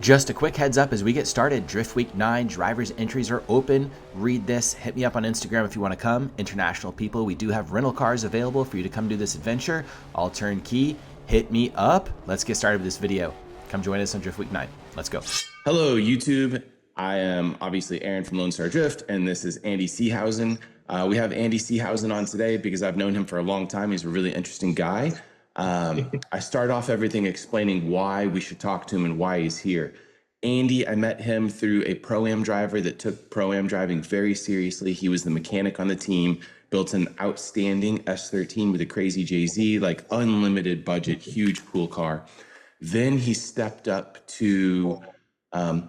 Just a quick heads up as we get started, Drift Week 9 drivers entries are open. Read this, hit me up on Instagram if you want to come. International people, we do have rental cars available for you to come do this adventure. All turnkey, hit me up. Let's get started with this video. Come join us on Drift Week 9. Let's go. Hello, YouTube. I am obviously Aaron from Lone Star Drift, and this is Andy Seehausen. We have Andy Seehausen on today because I've known him for a long time. He's a really interesting guy. I start off everything explaining why we should talk to him and why he's here. Andy, I met him through a Pro-Am driver that took Pro-Am driving very seriously. He was the mechanic on the team, built an outstanding S13 with a crazy JZ, like unlimited budget, huge cool car. Then he stepped up to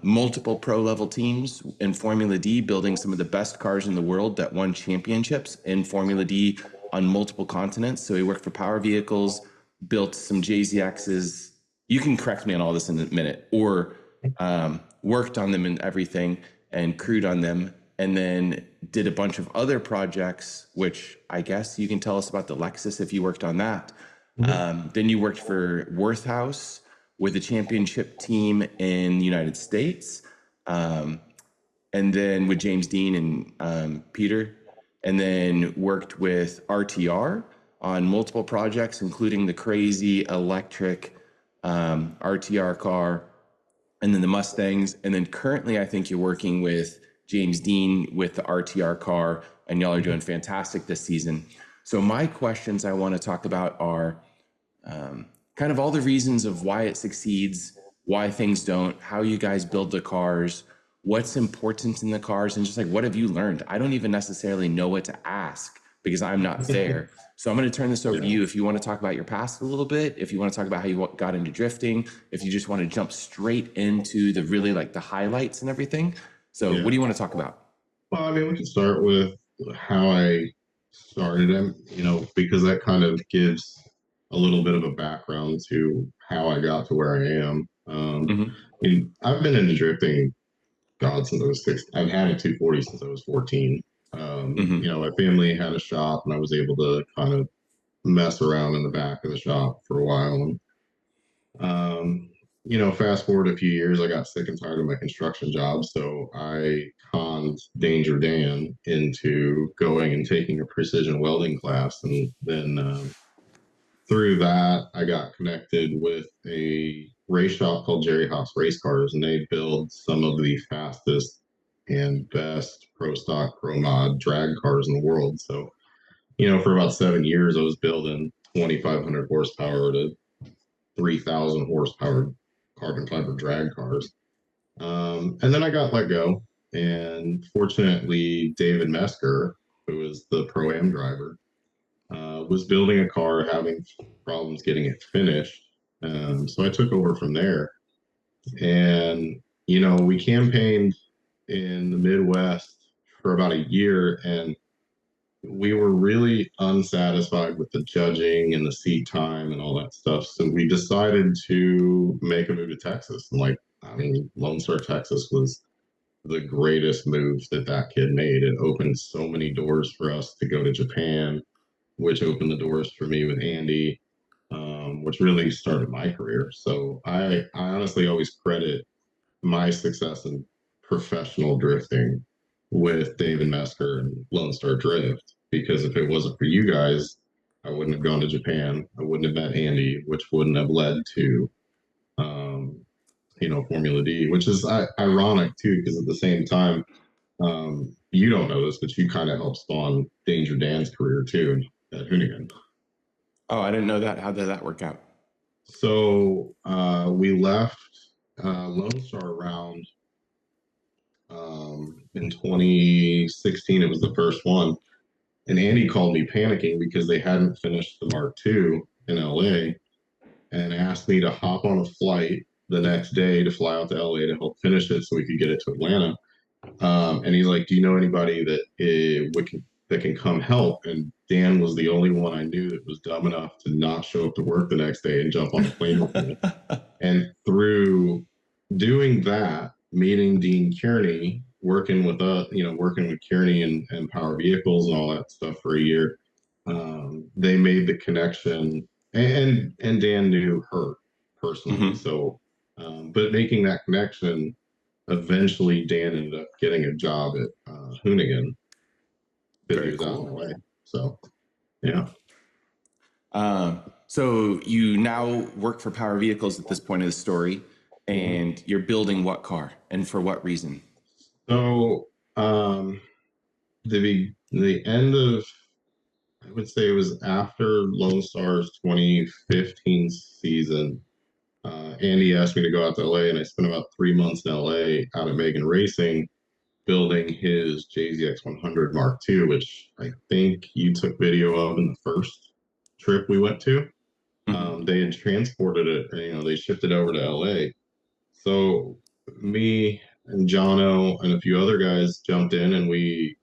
multiple pro-level teams in Formula D, building some of the best cars in the world that won championships in Formula D on multiple continents. So he worked for Power Vehicles, built some JZXs. You can correct me on all this in a minute, or worked on them and everything and crewed on them, and then did a bunch of other projects, which I guess you can tell us about the Lexus if you worked on that. Then you worked for Worthhouse with the championship team in the United States, and then with James Dean and Peter, and then worked with RTR on multiple projects, including the crazy electric RTR car, and then the Mustangs. And then currently, I think you're working with James Dean with the RTR car, and y'all are doing fantastic this season. So my questions I want to talk about are kind of all the reasons of why it succeeds, why things don't, how you guys build the cars, what's important in the cars, and just like, what have you learned? I don't even necessarily know what to ask because I'm not there. So I'm going to turn this over to you. If you want to talk about your past a little bit, if you want to talk about how you got into drifting, if you just want to jump straight into the really like the highlights and everything. So what do you want to talk about? Well, I mean, we can start with how I started them, because that kind of gives a little bit of a background to how I got to where I am. I mean, I've been into drifting, since I was 6. I've had a 240 since I was 14. My family had a shop, and I was able to kind of mess around in the back of the shop for a while. And, fast forward a few years, I got sick and tired of my construction job. So I conned Danger Dan into going and taking a precision welding class. And then through that, I got connected with a race shop called Jerry Haas Race Cars, and they build some of the fastest and best pro stock, pro mod drag cars in the world. So, for about 7 years, I was building 2,500 horsepower to 3,000 horsepower carbon fiber drag cars. And then I got let go. And fortunately, David Mesker, who was the Pro-Am driver, was building a car, having problems getting it finished. So I took over from there. And, we campaigned in the Midwest for about a year, and we were really unsatisfied with the judging and the seat time and all that stuff. So we decided to make a move to Texas. And Lone Star, Texas was the greatest move that kid made. It opened so many doors for us to go to Japan, which opened the doors for me with Andy, which really started my career. So I honestly always credit my success in professional drifting with David Mesker and Lone Star Drift, because if it wasn't for you guys, I wouldn't have gone to Japan. I wouldn't have met Andy, which wouldn't have led to, Formula D, which is ironic too, because at the same time, you don't know this, but you kind of helped spawn Danger Dan's career too at Hoonigan. Oh, I didn't know that. How did that work out? So we left Lone Star around in 2016. It was the first one. And Andy called me panicking because they hadn't finished the Mark II in LA, and asked me to hop on a flight the next day to fly out to LA to help finish it so we could get it to Atlanta. And he's like, do you know anybody that can come help? And Dan was the only one I knew that was dumb enough to not show up to work the next day and jump on the plane with me. And through doing that, meeting Dean Kearney, working with Kearney and Power Vehicles and all that stuff for a year, they made the connection, and Dan knew her personally. So But making that connection, eventually Dan ended up getting a job at Hoonigan because he Very was out in cool. LA. So, yeah. So you now work for Power Vehicles at this point of the story, and you're building what car and for what reason? So, the end of, I would say it was after Lone Star's 2015 season. Andy asked me to go out to LA, and I spent about 3 months in LA out at Mesker Racing building his JZX 100 Mark II, which I think you took video of in the first trip we went to. They had transported it, they shipped it over to LA. So me and Jono and a few other guys jumped in, and we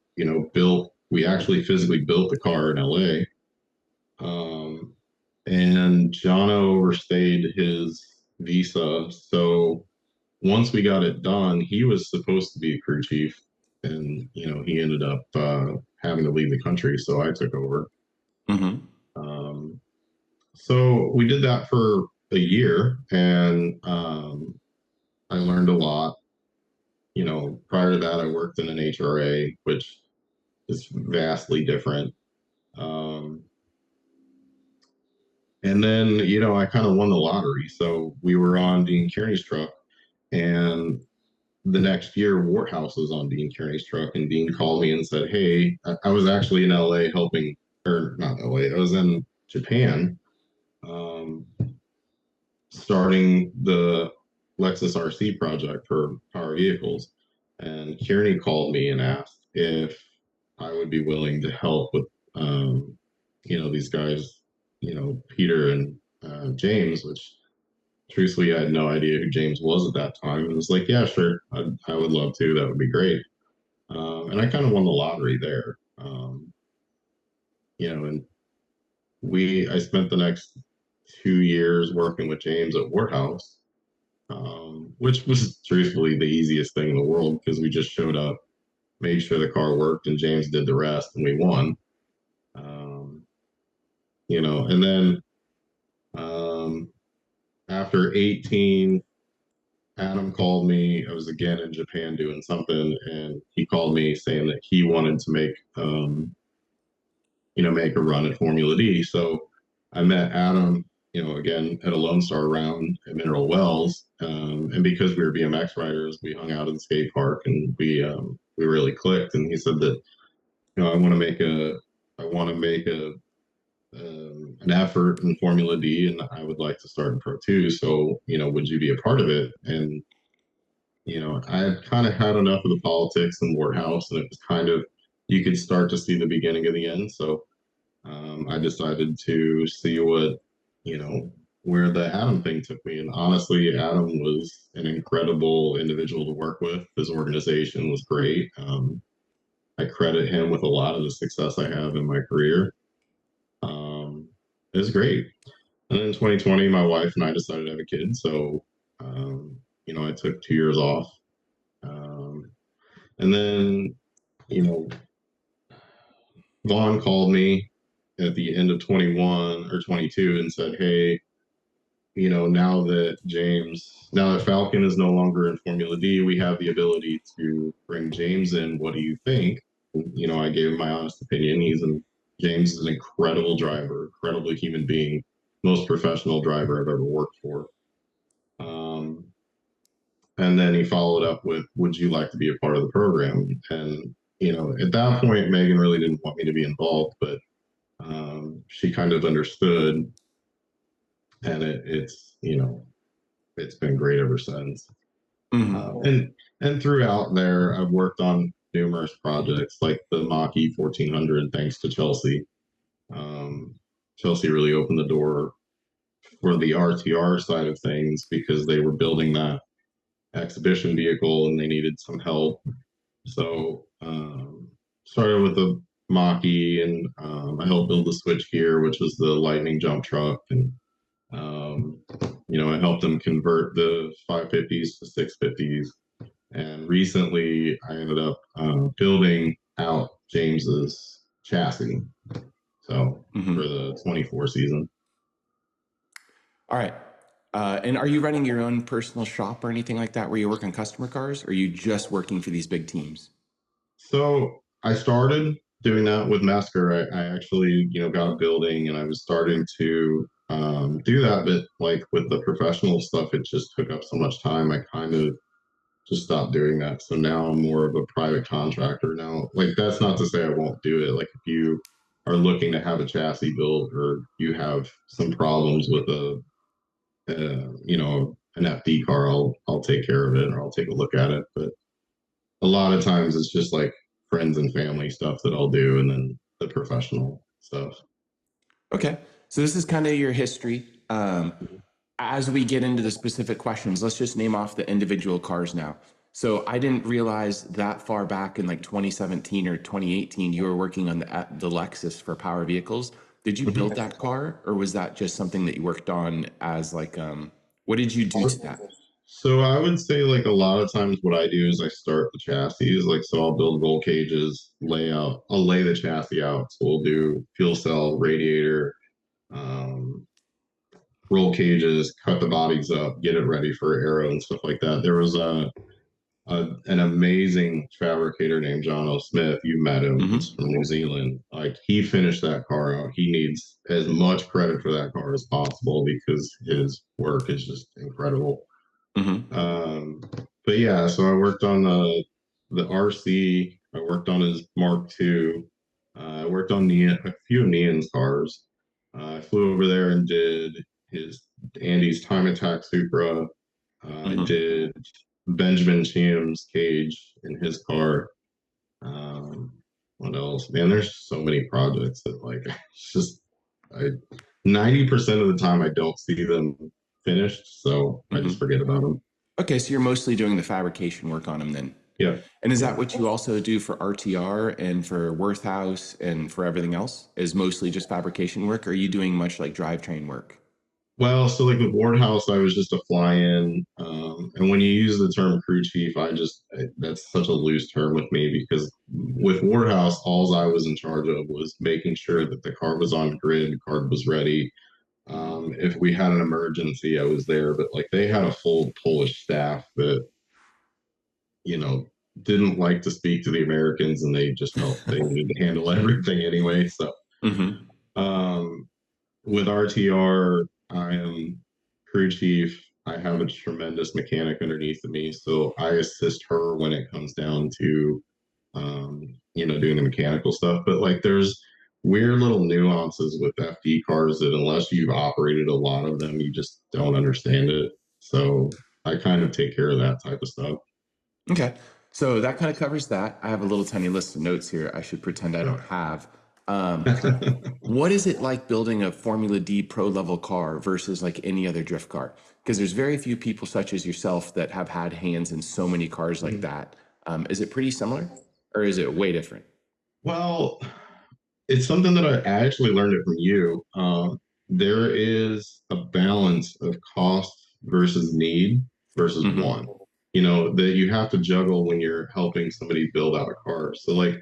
actually physically built the car in LA. And Jono overstayed his visa. So once we got it done, he was supposed to be a crew chief, and he ended up having to leave the country, so I took over. So we did that for a year, and I learned a lot. Prior to that, I worked in an HRA, which is vastly different. And then, I kind of won the lottery. So we were on Dean Kearney's truck, and the next year, Warthouse was on Dean Kearney's truck, and Dean called me and said, "Hey, I was actually in LA helping, or not LA, I was in Japan, starting the Lexus RC project for Power Vehicles." And Kearney called me and asked if I would be willing to help with, these guys, Peter and James, which truthfully, I had no idea who James was at that time. And was like, yeah, sure, I would love to. That would be great. And I kind of won the lottery there. And I spent the next 2 years working with James at Warthouse, which was truthfully the easiest thing in the world because we just showed up, made sure the car worked, and James did the rest, and we won. And then after 18, Adam called me. I was again in Japan doing something, and he called me saying that he wanted to make a run at Formula D. So I met Adam, again at a Lone Star round at Mineral Wells, and because we were BMX riders, we hung out at the skate park, and we really clicked. And he said that I want to make an effort in Formula D, and I would like to start in Pro 2. So would you be a part of it? And I had kind of had enough of the politics in Warthouse, and it was kind of, you could start to see the beginning of the end. So I decided to see where the Adam thing took me. And honestly, Adam was an incredible individual to work with. His organization was great. I credit him with a lot of the success I have in my career. It was great. And in 2020, my wife and I decided to have a kid. So, I took 2 years off. And then, Vaughn called me at the end of 21 or 22 and said, "Hey, now that Falcon is no longer in Formula D, we have the ability to bring James in. What do you think?" I gave him my honest opinion. James is an incredible driver, incredible human being, most professional driver I've ever worked for. And then he followed up with, "Would you like to be a part of the program?" And, at that point, Megan really didn't want me to be involved, but she kind of understood. And it's been great ever since. And throughout there, I've worked on numerous projects like the Mach-E 1400, thanks to Chelsea. Chelsea really opened the door for the RTR side of things because they were building that exhibition vehicle and they needed some help. So started with the Mach-E, and I helped build the switchgear, which was the Lightning jump truck, and I helped them convert the 550s to 650s. And recently, I ended up building out James's chassis. So for the 24 season. All right. And are you running your own personal shop or anything like that where you work on customer cars, or are you just working for these big teams? So I started doing that with Mesker. I actually, got a building and I was starting to do that, but like with the professional stuff, it just took up so much time. I kind of just stopped doing that. So now I'm more of a private contractor now. Like that's not to say I won't do it. Like if you are looking to have a chassis built or you have some problems with an FD car, I'll take care of it or I'll take a look at it. But a lot of times it's just like friends and family stuff that I'll do, and then the professional stuff. Okay. So this is kind of your history. As we get into the specific questions, let's just name off the individual cars now. So I didn't realize that far back in like 2017 or 2018, you were working on the Lexus for power vehicles. Did you build that car, or was that just something that you worked on as like, what did you do to that? So I would say like a lot of times what I do is I start the chassis, like so I'll build roll cages, I'll lay the chassis out. So we'll do fuel cell, radiator, um, roll cages, cut the bodies up, get it ready for aero and stuff like that. There was an amazing fabricator named John O. Smith. You met him. He's from New Zealand. Like he finished that car out. He needs as much credit for that car as possible because his work is just incredible. Um, but yeah, so I worked on the RC. I worked on his Mark II. I worked on a few of Neon's cars. I flew over there and did Andy's Time Attack Supra. I did Benjamin Chiam's cage in his car. What else? Man, there's so many projects that like it's just I 90% of the time I don't see them finished, so I just forget about them. Okay, so you're mostly doing the fabrication work on them then. Yeah. And is that what you also do for RTR and for Worthhouse and for everything else? Is mostly just fabrication work, or are you doing much like drivetrain work? Well, so like with Wardhouse, I was just a fly-in, and when you use the term crew chief, that's such a loose term with me because with Wardhouse, all I was in charge of was making sure that the car was on grid, the car was ready. If we had an emergency, I was there, but like they had a full Polish staff that, didn't like to speak to the Americans and they just felt they needed to handle everything anyway. So, um, with RTR, I am crew chief. I have a tremendous mechanic underneath of me, so I assist her when it comes down to, doing the mechanical stuff. But like, there's weird little nuances with FD cars that unless you've operated a lot of them, you just don't understand it. So I kind of take care of that type of stuff. Okay. So that kind of covers that. I have a little tiny list of notes here I should pretend I don't have. What is it like building a Formula D pro level car versus like any other drift car? Because there's very few people such as yourself that have had hands in so many cars like that. Is it pretty similar or is it way different? Well, it's something that I actually learned it from you. There is a balance of cost versus need versus want, that you have to juggle when you're helping somebody build out a car. So like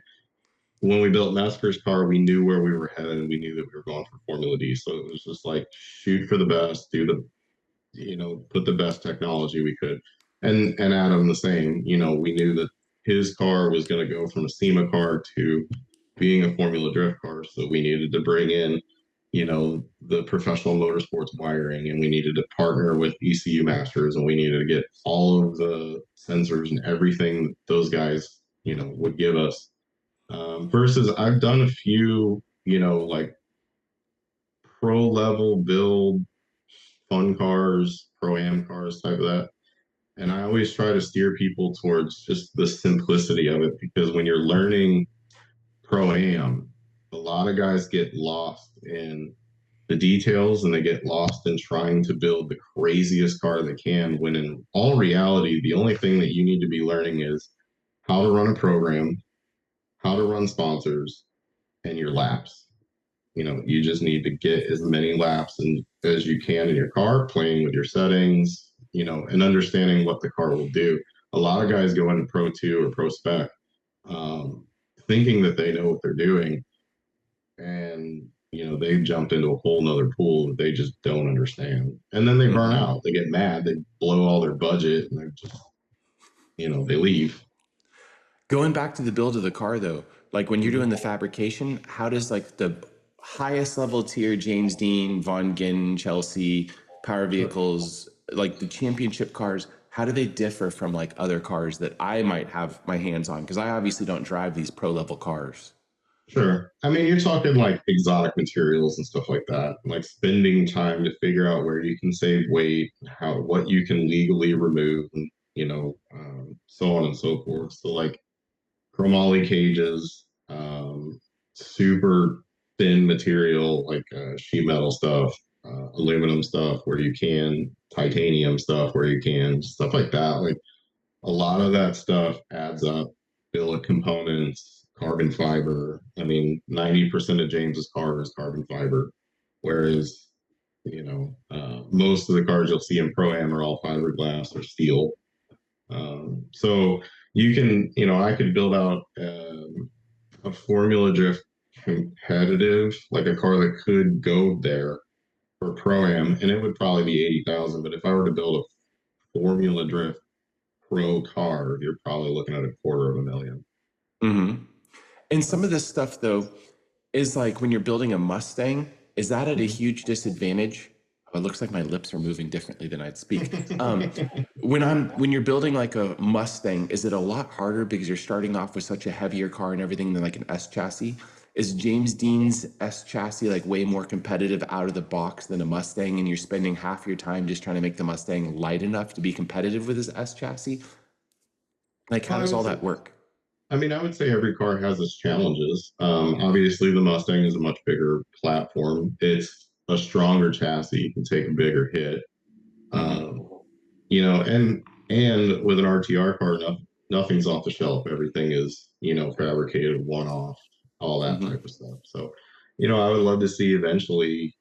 when we built Masker's car, we knew where we were headed and we knew that we were going for Formula D. So it was just like shoot for the best, put the best technology we could. And Adam the same, we knew that his car was going to go from a SEMA car to being a Formula Drift car. So we needed to bring in, the professional motorsports wiring, and we needed to partner with ECU Masters, and we needed to get all of the sensors and everything those guys, would give us. Versus I've done a few, like pro level build fun cars, pro-am cars type of that. And I always try to steer people towards just the simplicity of it because when you're learning pro-am, a lot of guys get lost in the details and they get lost in trying to build the craziest car they can when in all reality, the only thing that you need to be learning is how to run a program, how to run sponsors, and your laps. You just need to get as many laps as you can in your car, playing with your settings, and understanding what the car will do. A lot of guys go into Pro 2 or Pro Spec thinking that they know what they're doing. And, they jump into a whole nother pool that they just don't understand. And then they burn out. They get mad. They blow all their budget and they're just, they leave. Going back to the build of the car, though, like when you're doing the fabrication, how does like the highest level tier James Dean, Von Ginn, Chelsea, Power Vehicles, like the championship cars, how do they differ from like other cars that I might have my hands on? Because I obviously don't drive these pro level cars. Sure. I mean, you're talking like exotic materials and stuff like that, like spending time to figure out where you can save weight, what you can legally remove, and so on and so forth. So like chromoly cages, super thin material like sheet metal stuff, aluminum stuff where you can, titanium stuff where you can, stuff like that. Like a lot of that stuff adds up. Billet components, carbon fiber. I mean, 90% of James's car is carbon fiber, whereas most of the cars you'll see in Pro-Am are all fiberglass or steel. So you can, I could build out a Formula Drift competitive, like a car that could go there for Pro-Am, and it would probably be 80,000. But if I were to build a Formula Drift pro car, you're probably looking at $250,000. Mm-hmm. And some of this stuff, though, is like when you're building a Mustang, is that at a huge disadvantage? Oh, it looks like my lips are moving differently than I'd speak. When you're building like a Mustang, is it a lot harder because you're starting off with such a heavier car and everything than like an S chassis? Is James Dean's S chassis like way more competitive out of the box than a Mustang, and you're spending half your time just trying to make the Mustang light enough to be competitive with his S chassis? Like, how does all that work? I mean, I would say every car has its challenges. Obviously, the Mustang is a much bigger platform. It's a stronger chassis. You can take a bigger hit. And with an RTR car, nothing's off the shelf. Everything is, fabricated one-off, all that type of stuff. So, I would love to see eventually,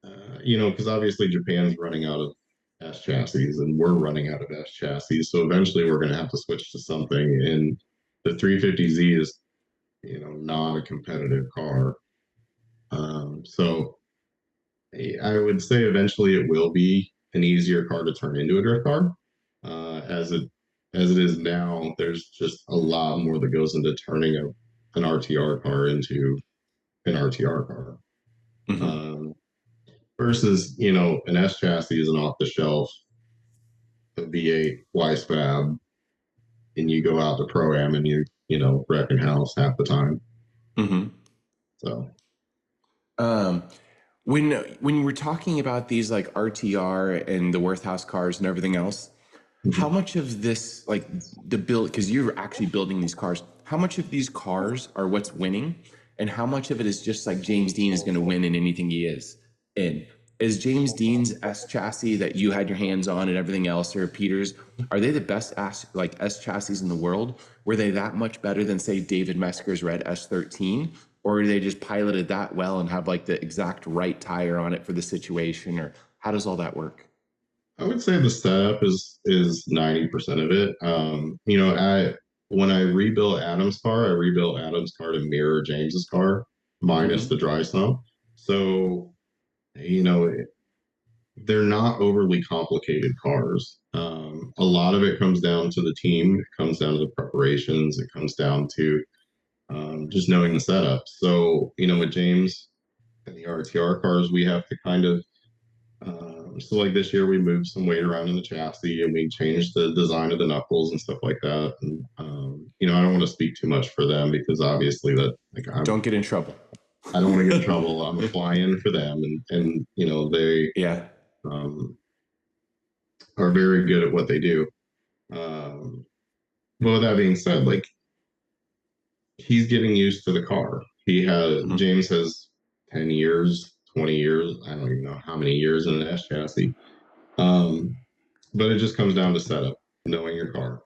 because obviously Japan's running out of S chassis and we're running out of S chassis. So eventually we're going to have to switch to something. And the 350Z is, not a competitive car. So I would say eventually it will be an easier car to turn into a drift car. As it is now, there's just a lot more that goes into turning an RTR car into an RTR car. Versus, an S chassis is an off the shelf, a V8 Weiss Fab, and you go out to Pro-Am and wrecking house half the time. So, when we're talking about these like RTR and the Worthhouse cars and everything else, how much of this, like the build, because you're actually building these cars, how much of these cars are what's winning, and how much of it is just like James Dean is going to win in anything he is in? Is James Dean's S chassis that you had your hands on and everything else, or Peter's, are they the best S chassis in the world? Were they that much better than, say, David Mesker's red S13? Or are they just piloted that well and have like the exact right tire on it for the situation? Or how does all that work? I would say the setup is 90% of it. When I rebuilt Adam's car, to mirror James's car minus the dry sump. So, they're not overly complicated cars. A lot of it comes down to the team. It comes down to the preparations. It comes down to just knowing the setup. So, with James and the RTR cars, we have to kind of, so like this year we moved some weight around in the chassis and we changed the design of the knuckles and stuff like that. And, I don't want to speak too much for them because obviously don't get in trouble. I don't want to get in trouble. I'm a fly-in for them, and they are very good at what they do. But with that being said, like he's getting used to the car. James has 10 years, 20 years. I don't even know how many years in an S chassis. But it just comes down to setup, knowing your car.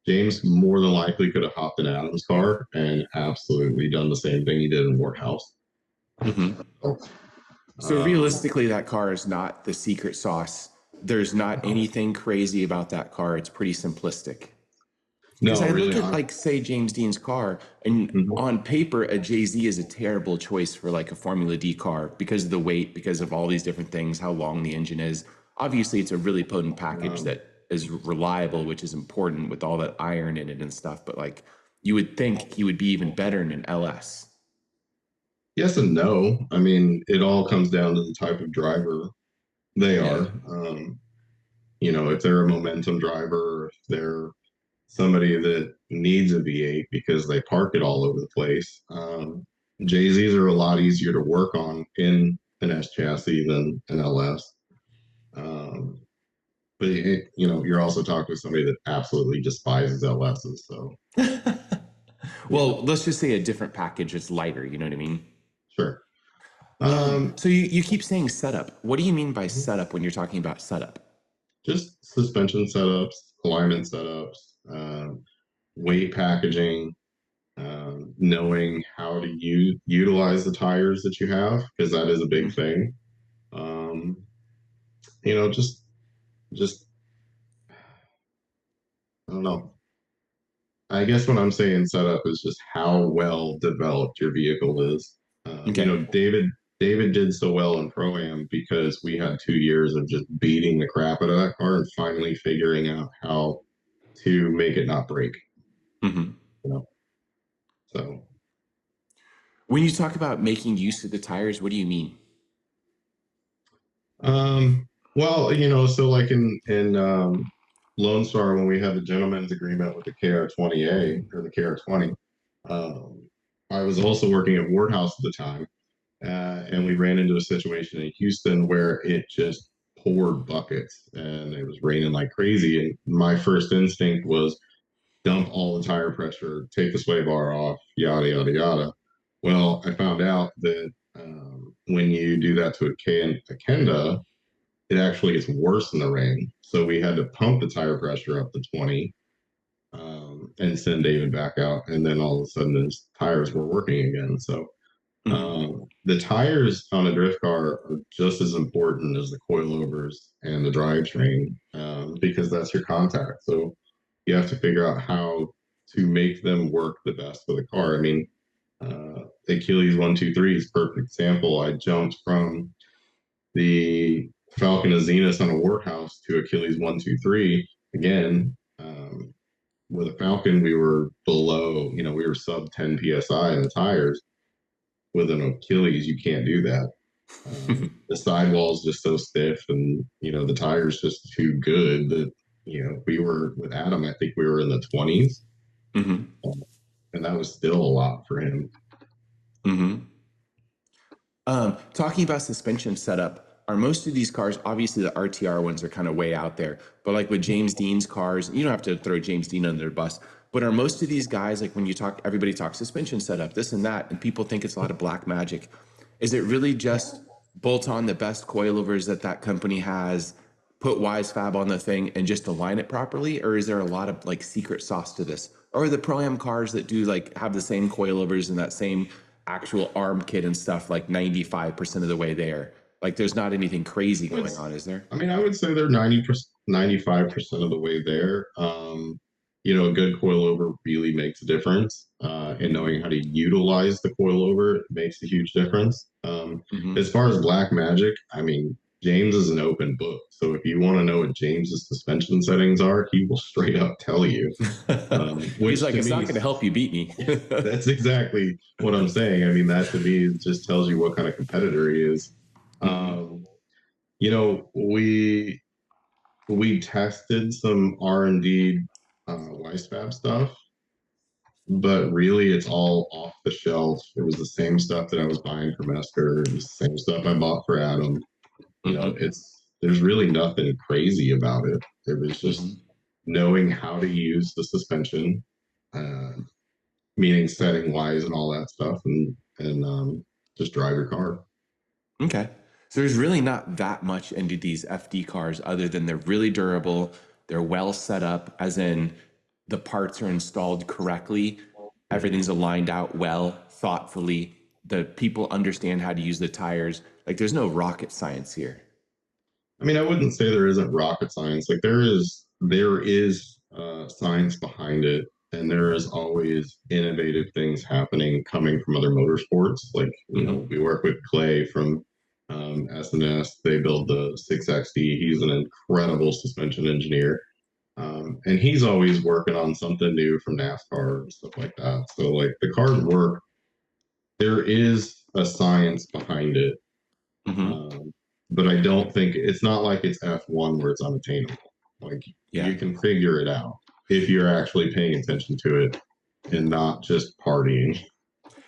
James more than likely could have hopped in Adam's car and absolutely done the same thing he did in Workhouse. So realistically, that car is not the secret sauce. There's not anything crazy about that car. It's pretty simplistic. Because No, I look really, at like, say, James Dean's car, and Mhm. on paper, a JZ is a terrible choice for like a Formula D car because of the weight, because of all these different things, how long the engine is. Obviously, it's a really potent package Um, that is reliable, which is important with all that iron in it and stuff. But like, you would think he would be even better in an LS. yes and no. I mean, it all comes down to the type of driver they Yeah. are. If they're a momentum driver, or if they're somebody that needs a V8 because they park it all over the place. JZs are a lot easier to work on in an S chassis than an LS. Um, but you're also talking to somebody that absolutely despises LSs. So, Well, let's just say a different package that's lighter. You know what I mean? sure. Um, So you keep saying setup. What do you mean by setup when you're talking about setup? just suspension setups, alignment setups, weight packaging, knowing how to utilize the tires that you have, because that is a big thing. Um, just I don't know. I guess what I'm saying setup is just how well developed your vehicle is. Okay. David did so well in Pro-Am because we had 2 years of just beating the crap out of that car and finally figuring out how to make it not break. Mm-hmm. You know, so When you talk about making use of the tires, what do you mean? well, so like in Lone Star when we had the gentleman's agreement with the KR20A or the KR20, um, I was also working at Ward House at the time. And we ran into a situation in Houston where it just poured buckets and it was raining like crazy. And my first instinct was dump all the tire pressure, take the sway bar off, yada, yada, yada. Well, I found out that when you do that to a Kenda, it actually gets worse in the rain. So we had to pump the tire pressure up to 20 and send David back out. And then all of a sudden his tires were working again. So the tires on a drift car are just as important as the coilovers and the drivetrain because that's your contact. So you have to figure out how to make them work the best for the car. I mean, Achilles 123 is a perfect example. I jumped from the Falcon of Zenith on a Warhouse to Achilles 123 again. With a Falcon, we were below, we were sub 10 psi in the tires. With an Achilles, you can't do that. The sidewall is just so stiff, and the tire's just too good that we were with Adam. I think we were in the 20s, Mm-hmm. and that was still a lot for him. Mm-hmm. Talking about suspension setup, are most of these cars, obviously the RTR ones are kind of way out there, but like with James Dean's cars, you don't have to throw James Dean under the bus, but are most of these guys, like when you talk, everybody talks suspension setup, this and that, and people think it's a lot of black magic. Is it really just bolt on the best coilovers that company has, put Wise Fab on the thing and just align it properly? Or is there a lot of like secret sauce to this? Or are the Pro-Am cars that do like have the same coilovers and that same actual arm kit and stuff like 95% of the way there? Like there's not anything crazy going on, is there? I mean, I would say they're 90%, 95% of the way there. A good coilover really makes a difference. And knowing how to utilize the coilover makes a huge difference. Mm-hmm. As far as black magic, I mean, James is an open book. So if you want to know what James's suspension settings are, he will straight up tell you. He's like, it's not going to help you beat me. That's exactly what I'm saying. I mean, that to me just tells you what kind of competitor he is. We tested some R&D Weissfab stuff, but really it's all off the shelf. It was the same stuff that I was buying for Mesker. It was the same stuff I bought for Adam. There's really nothing crazy about it. It was just knowing how to use the suspension, uh, meaning setting wise and all that stuff, and just drive your car. Okay. So there's really not that much into these FD cars other than they're really durable, they're well set up, as in the parts are installed correctly, everything's aligned out well, thoughtfully, the people understand how to use the tires. Like there's no rocket science here. I mean, I wouldn't say there isn't rocket science. Like there is science behind it, and there is always innovative things happening coming from other motorsports. Like, you know, we work with Clay from S&S. They build the 6XD. He's an incredible suspension engineer. And he's always working on something new from NASCAR and stuff like that. So like the cars work, there is a science behind it. But I don't think it's not like it's F1 where it's unattainable. Like you can figure it out if you're actually paying attention to it and not just partying.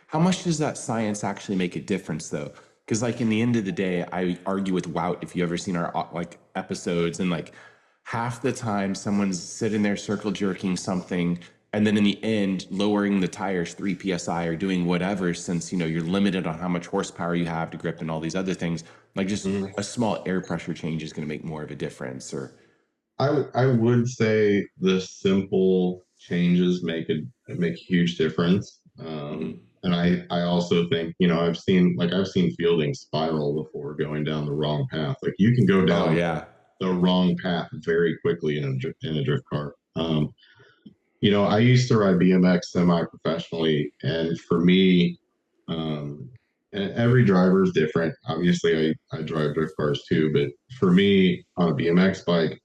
How much does that science actually make a difference though? Because like in the end of the day, I argue with Wout, if you ever seen our like episodes, and like half the time someone's sitting there circle jerking something, and then in the end lowering the tires 3 psi or doing whatever, since you know you're limited on how much horsepower you have to grip and all these other things. Like just a small air pressure change is going to make more of a difference. Or I would say the simple changes make a huge difference. And I also think, you know, I've seen fielding spiral before going down the wrong path. Like you can go down the wrong path very quickly in a drift car. You know, I used to ride BMX semi-professionally, and for me, and every driver is different. Obviously, I drive drift cars too, but for me on a BMX bike,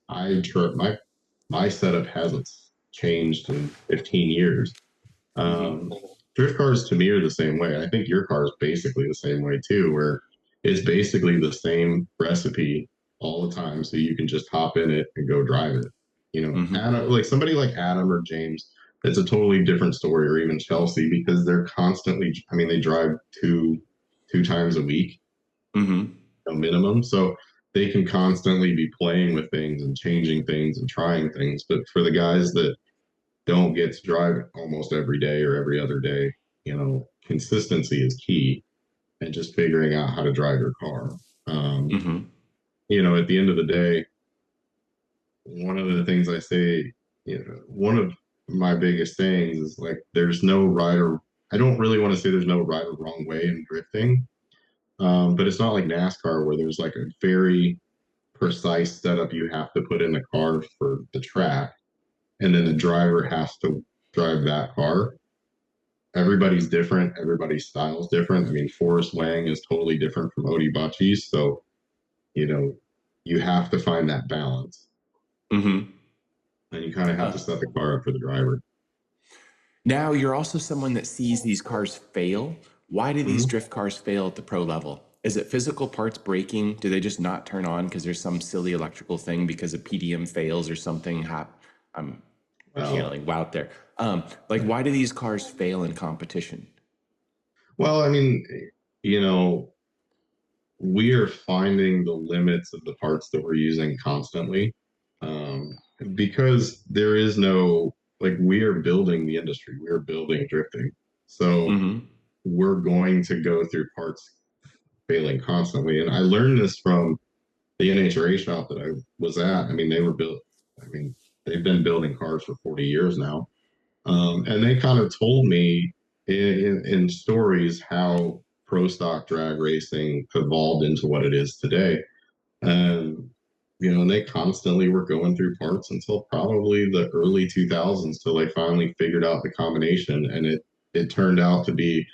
my setup hasn't changed in 15 years. Drift cars to me are the same way. I think your car is basically the same way too, where it's basically the same recipe all the time, so you can just hop in it and go drive it. You know, Adam, like somebody like Adam or James, it's a totally different story, or even Chelsea, because they're constantly, I mean, they drive two times a week, a minimum. So they can constantly be playing with things and changing things and trying things. But for the guys that don't get to drive almost every day or every other day, you know, consistency is key, and just figuring out how to drive your car. You know, at the end of the day, one of the things I say, you know, one of my biggest things is like, there's no right or, I don't really want to say there's no right or wrong way in drifting. But it's not like NASCAR where there's like a very precise setup you have to put in the car for the track, and then the driver has to drive that car. Everybody's different. Everybody's style is different. I mean, Forrest Wang is totally different from Odi Bachis. So, you know, you have to find that balance. And you kind of have to set the car up for the driver. Now, you're also someone that sees these cars fail. Why do these drift cars fail at the pro level? Is it physical parts breaking? Do they just not turn on because there's some silly electrical thing because a PDM fails or something? I'm channeling Wout there. Like, why do these cars fail in competition? Well, I mean, you know, we are finding the limits of the parts that we're using constantly, because there is no, like, we are building the industry. We are building drifting. So we're going to go through parts failing constantly. And I learned this from the NHRA shop that I was at. I mean, they've been building cars for 40 years now. And they kind of told me in stories how pro stock drag racing evolved into what it is today. And, you know, they constantly were going through parts until probably the early 2000s till they finally figured out the combination. And it turned out to be,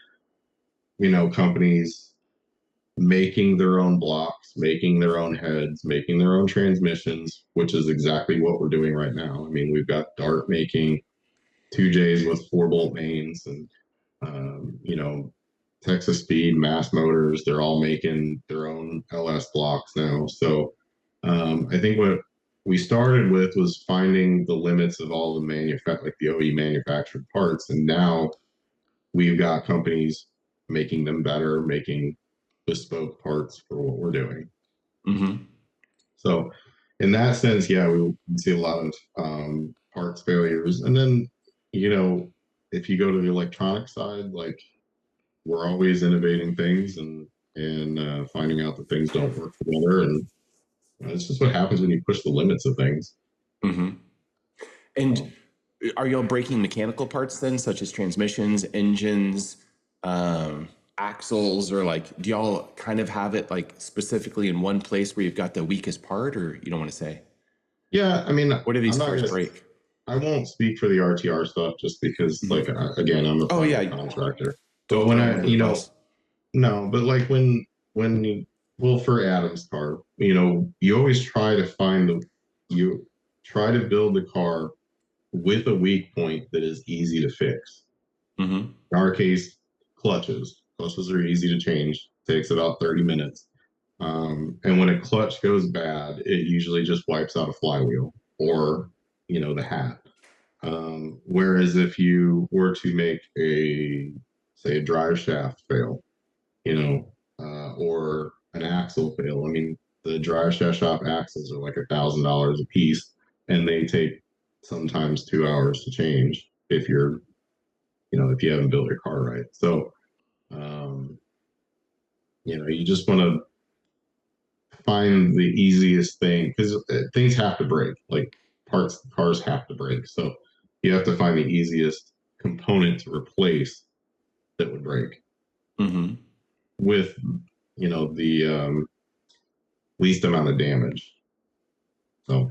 you know, companies making their own blocks, making their own heads, making their own transmissions, which is exactly what we're doing right now. I mean, we've got Dart making 2Js with 4-bolt mains, and you know, Texas Speed, Mass Motors, they're all making their own LS blocks now. So I think what we started with was finding the limits of all the like the OE manufactured parts, and now we've got companies making them better, making bespoke parts for what we're doing. So in that sense, yeah, we see a lot of parts failures. And then, you know, if you go to the electronic side, like, we're always innovating things and finding out that things don't work together. And it's just what happens when you push the limits of things. And are y'all breaking mechanical parts then, such as transmissions, engines, axles, or like, do y'all kind of have it like specifically in one place where you've got the weakest part, or you don't want to say? Yeah, I mean, what do these cars break? I won't speak for the RTR stuff just because, like, again, I'm a private contractor. But Don't when throw I, him under the bus. no, but like when you, well, for Adam's car, you always try to you try to build the car with a weak point that is easy to fix. Mm-hmm. In our case, clutches. Clutches are easy to change. Takes about 30 minutes. And when a clutch goes bad, it usually just wipes out a flywheel or, the hat. Whereas if you were to make say a drive shaft fail, or an axle fail, I mean, the drive shaft shop axles are like $1,000 a piece, and they take sometimes 2 hours to change if you haven't built your car right. So, you just want to find the easiest thing because things have to break. Like cars have to break. So you have to find the easiest component to replace that would break with, the least amount of damage. So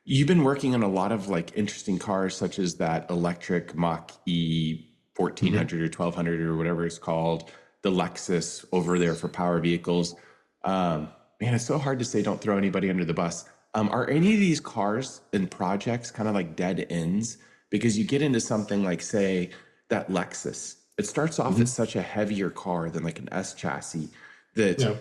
you've been working on a lot of like interesting cars, such as that electric Mach E 1400 or 1200 or whatever it's called, the Lexus over there for power vehicles. Man, it's so hard to say don't throw anybody under the bus. Are any of these cars and projects kind of like dead ends? Because you get into something like, say, that Lexus. It starts off as such a heavier car than like an S chassis that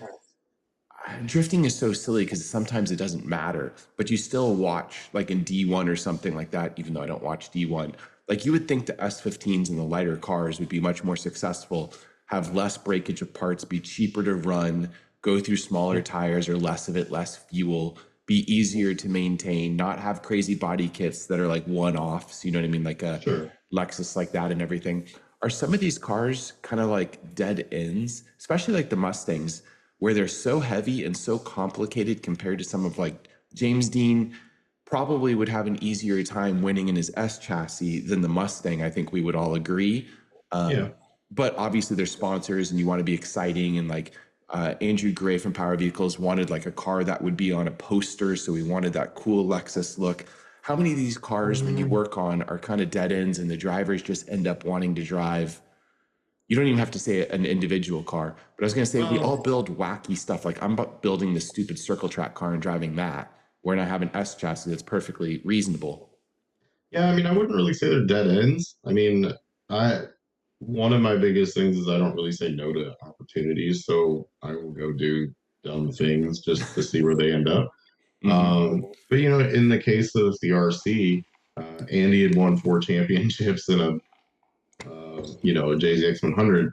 drifting is so silly because sometimes it doesn't matter, but you still watch like in D1 or something like that, even though I don't watch D1. Like you would think the S15s and the lighter cars would be much more successful, have less breakage of parts, be cheaper to run, go through smaller tires or less of it, less fuel, be easier to maintain, not have crazy body kits that are like one-offs, you know what I mean? Like a Lexus like that and everything. Are some of these cars kind of like dead ends, especially like the Mustangs, where they're so heavy and so complicated compared to some of like James Dean probably would have an easier time winning in his S chassis than the Mustang. I think we would all agree. But obviously they're sponsors and you want to be exciting. And like Andrew Gray from Power Vehicles wanted like a car that would be on a poster. So we wanted that cool Lexus look. How many of these cars when you work on are kind of dead ends and the drivers just end up wanting to drive? You don't even have to say an individual car, but I was going to say we all build wacky stuff. Like I'm building this stupid circle track car and driving that, where I have an S chassis that's perfectly reasonable. Yeah, I mean, I wouldn't really say they're dead ends. I mean, one of my biggest things is I don't really say no to opportunities, so I will go do dumb things just to see where they end up. But in the case of the RC, Andy had won 4 championships in a JZX 100,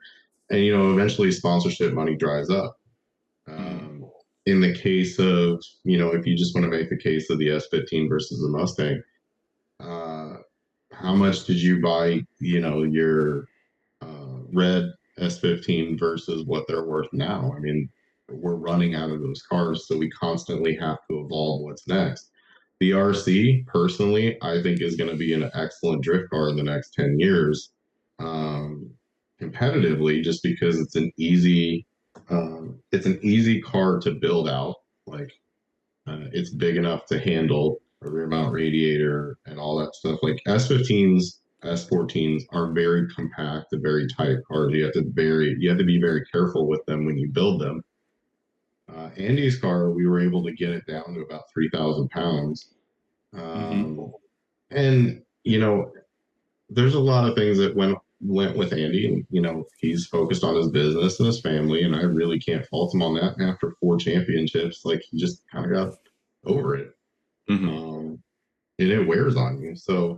and eventually sponsorship money dries up. In the case of if you just want to make the case of the S15 versus the Mustang, how much did you buy your red S15 versus what they're worth now? I mean, we're running out of those cars, so we constantly have to evolve what's next. The RC, personally, I think is going to be an excellent drift car in the next 10 years, competitively, just because it's an easy car to build out. Like, it's big enough to handle a rear mount radiator and all that stuff. Like S15s, S14s are very compact and very tight cars. You have to be very careful with them when you build them. Andy's car, we were able to get it down to about 3,000 pounds. And there's a lot of things that went with Andy, and he's focused on his business and his family, and I really can't fault him on that. And after 4 championships, like, he just kind of got over it. And it wears on you. So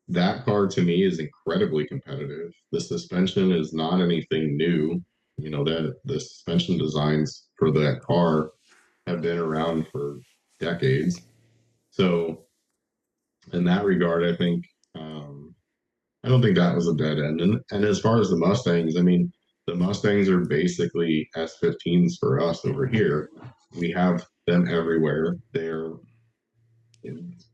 that car to me is incredibly competitive. The suspension is not anything new. That the suspension designs for that car have been around for decades. So in that regard, I think I don't think that was a dead end. And as far as the Mustangs, I mean, the Mustangs are basically S15s for us over here. We have them everywhere. They're,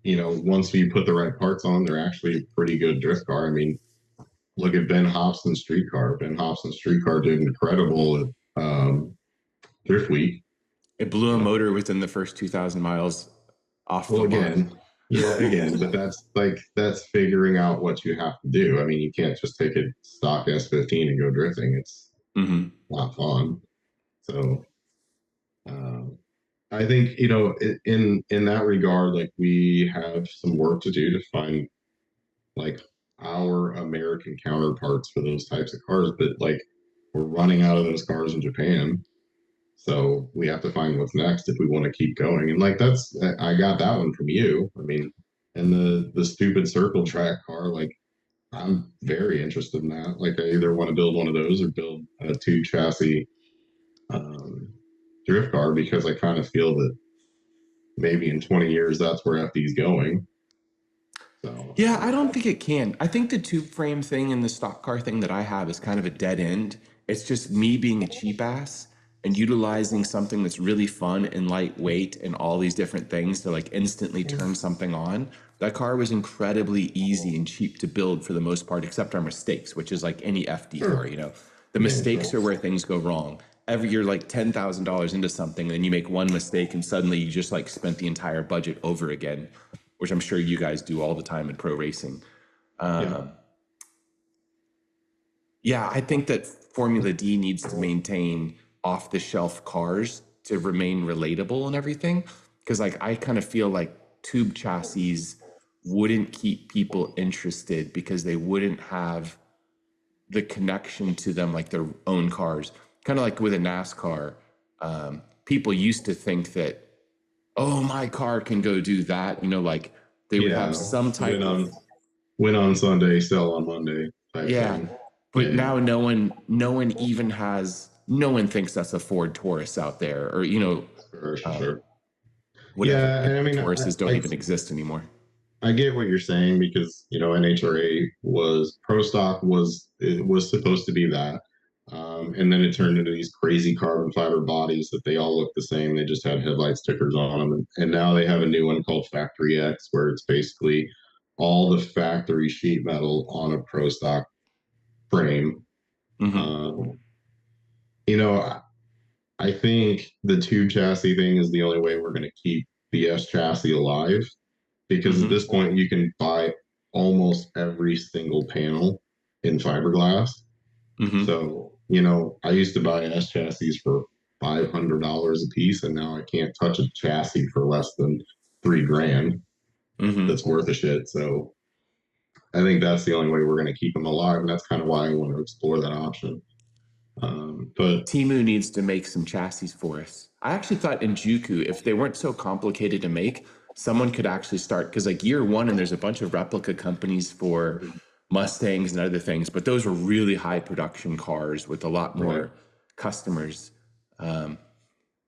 once we put the right parts on, they're actually a pretty good drift car. I mean, look at Ben Hobson's streetcar. Ben Hobson's streetcar did incredible at Drift Week. It blew a motor within the first 2,000 miles off the again, line. Yeah, again, but that's figuring out what you have to do. I mean, you can't just take a stock S15 and go drifting. It's not fun. So um, I think, in that regard, like we have some work to do to find like our American counterparts for those types of cars, but like we're running out of those cars in Japan. So we have to find what's next if we want to keep going. And like I got that one from you. I mean, and the stupid circle track car, like I'm very interested in that. Like I either want to build one of those or build a two chassis um, drift car because I kind of feel that maybe in 20 years that's where FD's going. So Yeah, I don't think it can. I think the tube frame thing and the stock car thing that I have is kind of a dead end. It's just me being a cheap ass and utilizing something that's really fun and lightweight and all these different things to like instantly turn something on. That car was incredibly easy and cheap to build for the most part, except our mistakes, which is like any FD car, you know. The mistakes are where things go wrong. Every year, like $10,000 into something, and then you make one mistake and suddenly you just like spent the entire budget over again, which I'm sure you guys do all the time in pro racing. yeah. Yeah, I think that Formula D needs to maintain off the shelf cars to remain relatable and everything. Because like I kind of feel like tube chassis wouldn't keep people interested because they wouldn't have the connection to them like their own cars. Kind of like with a NASCAR, people used to think that, oh, my car can go do that. You know, like they would have some type of Win on Sunday, sell on Monday type yeah. thing. But Yeah, now no one even has no one thinks that's a Ford Taurus out there or you know sure. whatever. Yeah, Like and I the mean, Tauruses don't even exist anymore. I get what you're saying because NHRA was pro stock was supposed to be that, and then it turned into these crazy carbon fiber bodies that they all look the same. They just had headlight stickers on them, and now they have a new one called Factory X, where it's basically all the factory sheet metal on a pro stock frame. Hmm. Um, you know, I think the tube chassis thing is the only way we're going to keep the S chassis alive because at Hmm. this point you can buy almost every single panel in fiberglass. Hmm. So, I used to buy S chassis for $500 a piece, and now I can't touch a chassis for less than 3 grand. Hmm. That's worth a shit. So, I think that's the only way we're going to keep them alive, and that's kind of why I want to explore that option. But Timu needs to make some chassis for us. I actually thought in Juku, if they weren't so complicated to make, someone could actually start because like year one, and there's a bunch of replica companies for Mustangs and other things, but those were really high production cars with a lot right, more customers. Um,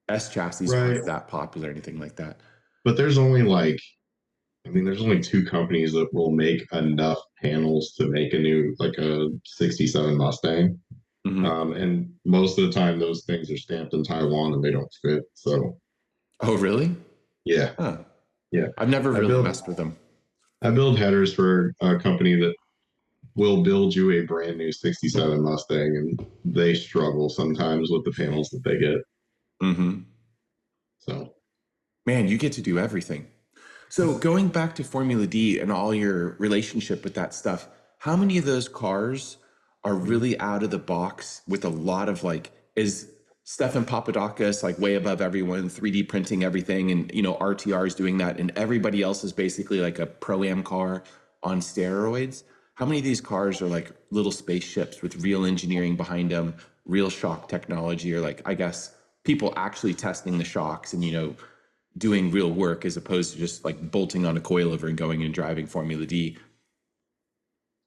S chassis right. aren't that popular or anything like that. But there's only two companies that will make enough panels to make like a 67 Mustang. Hmm. And most of the time, those things are stamped in Taiwan and they don't fit. So, Oh, really? yeah, Huh. yeah. I've never I really build messed with them. I build headers for a company that will build you a brand new 67 Mustang, and they struggle sometimes with the panels that they get. Hmm. So, Man, you get to do everything. So going back to Formula D and all your relationship with that stuff, how many of those cars are really out of the box with a lot of like, is Stefan Papadakis like way above everyone, 3D printing everything, and RTR is doing that, and everybody else is basically like a pro-am car on steroids? How many of these cars are like little spaceships with real engineering behind them, real shock technology, or like I guess people actually testing the shocks and doing real work as opposed to just like bolting on a coilover and going and driving Formula D.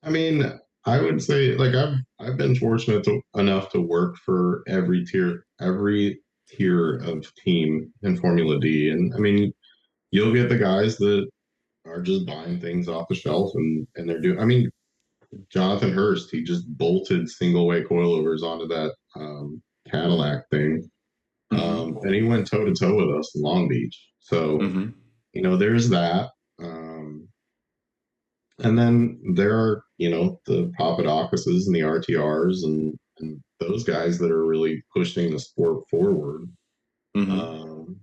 I mean, I would say like I've been fortunate enough to work for every tier of team in Formula D, and I mean, you'll get the guys that are just buying things off the shelf and they're doing. I mean, Jonathan Hurst, he just bolted single way coilovers onto that Cadillac thing, Mm-hmm. and he went toe to toe with us in Long Beach. So Mm-hmm. there's that. And then there are, the Papadokises and the RTRs and those guys that are really pushing the sport forward. Mm-hmm. Um,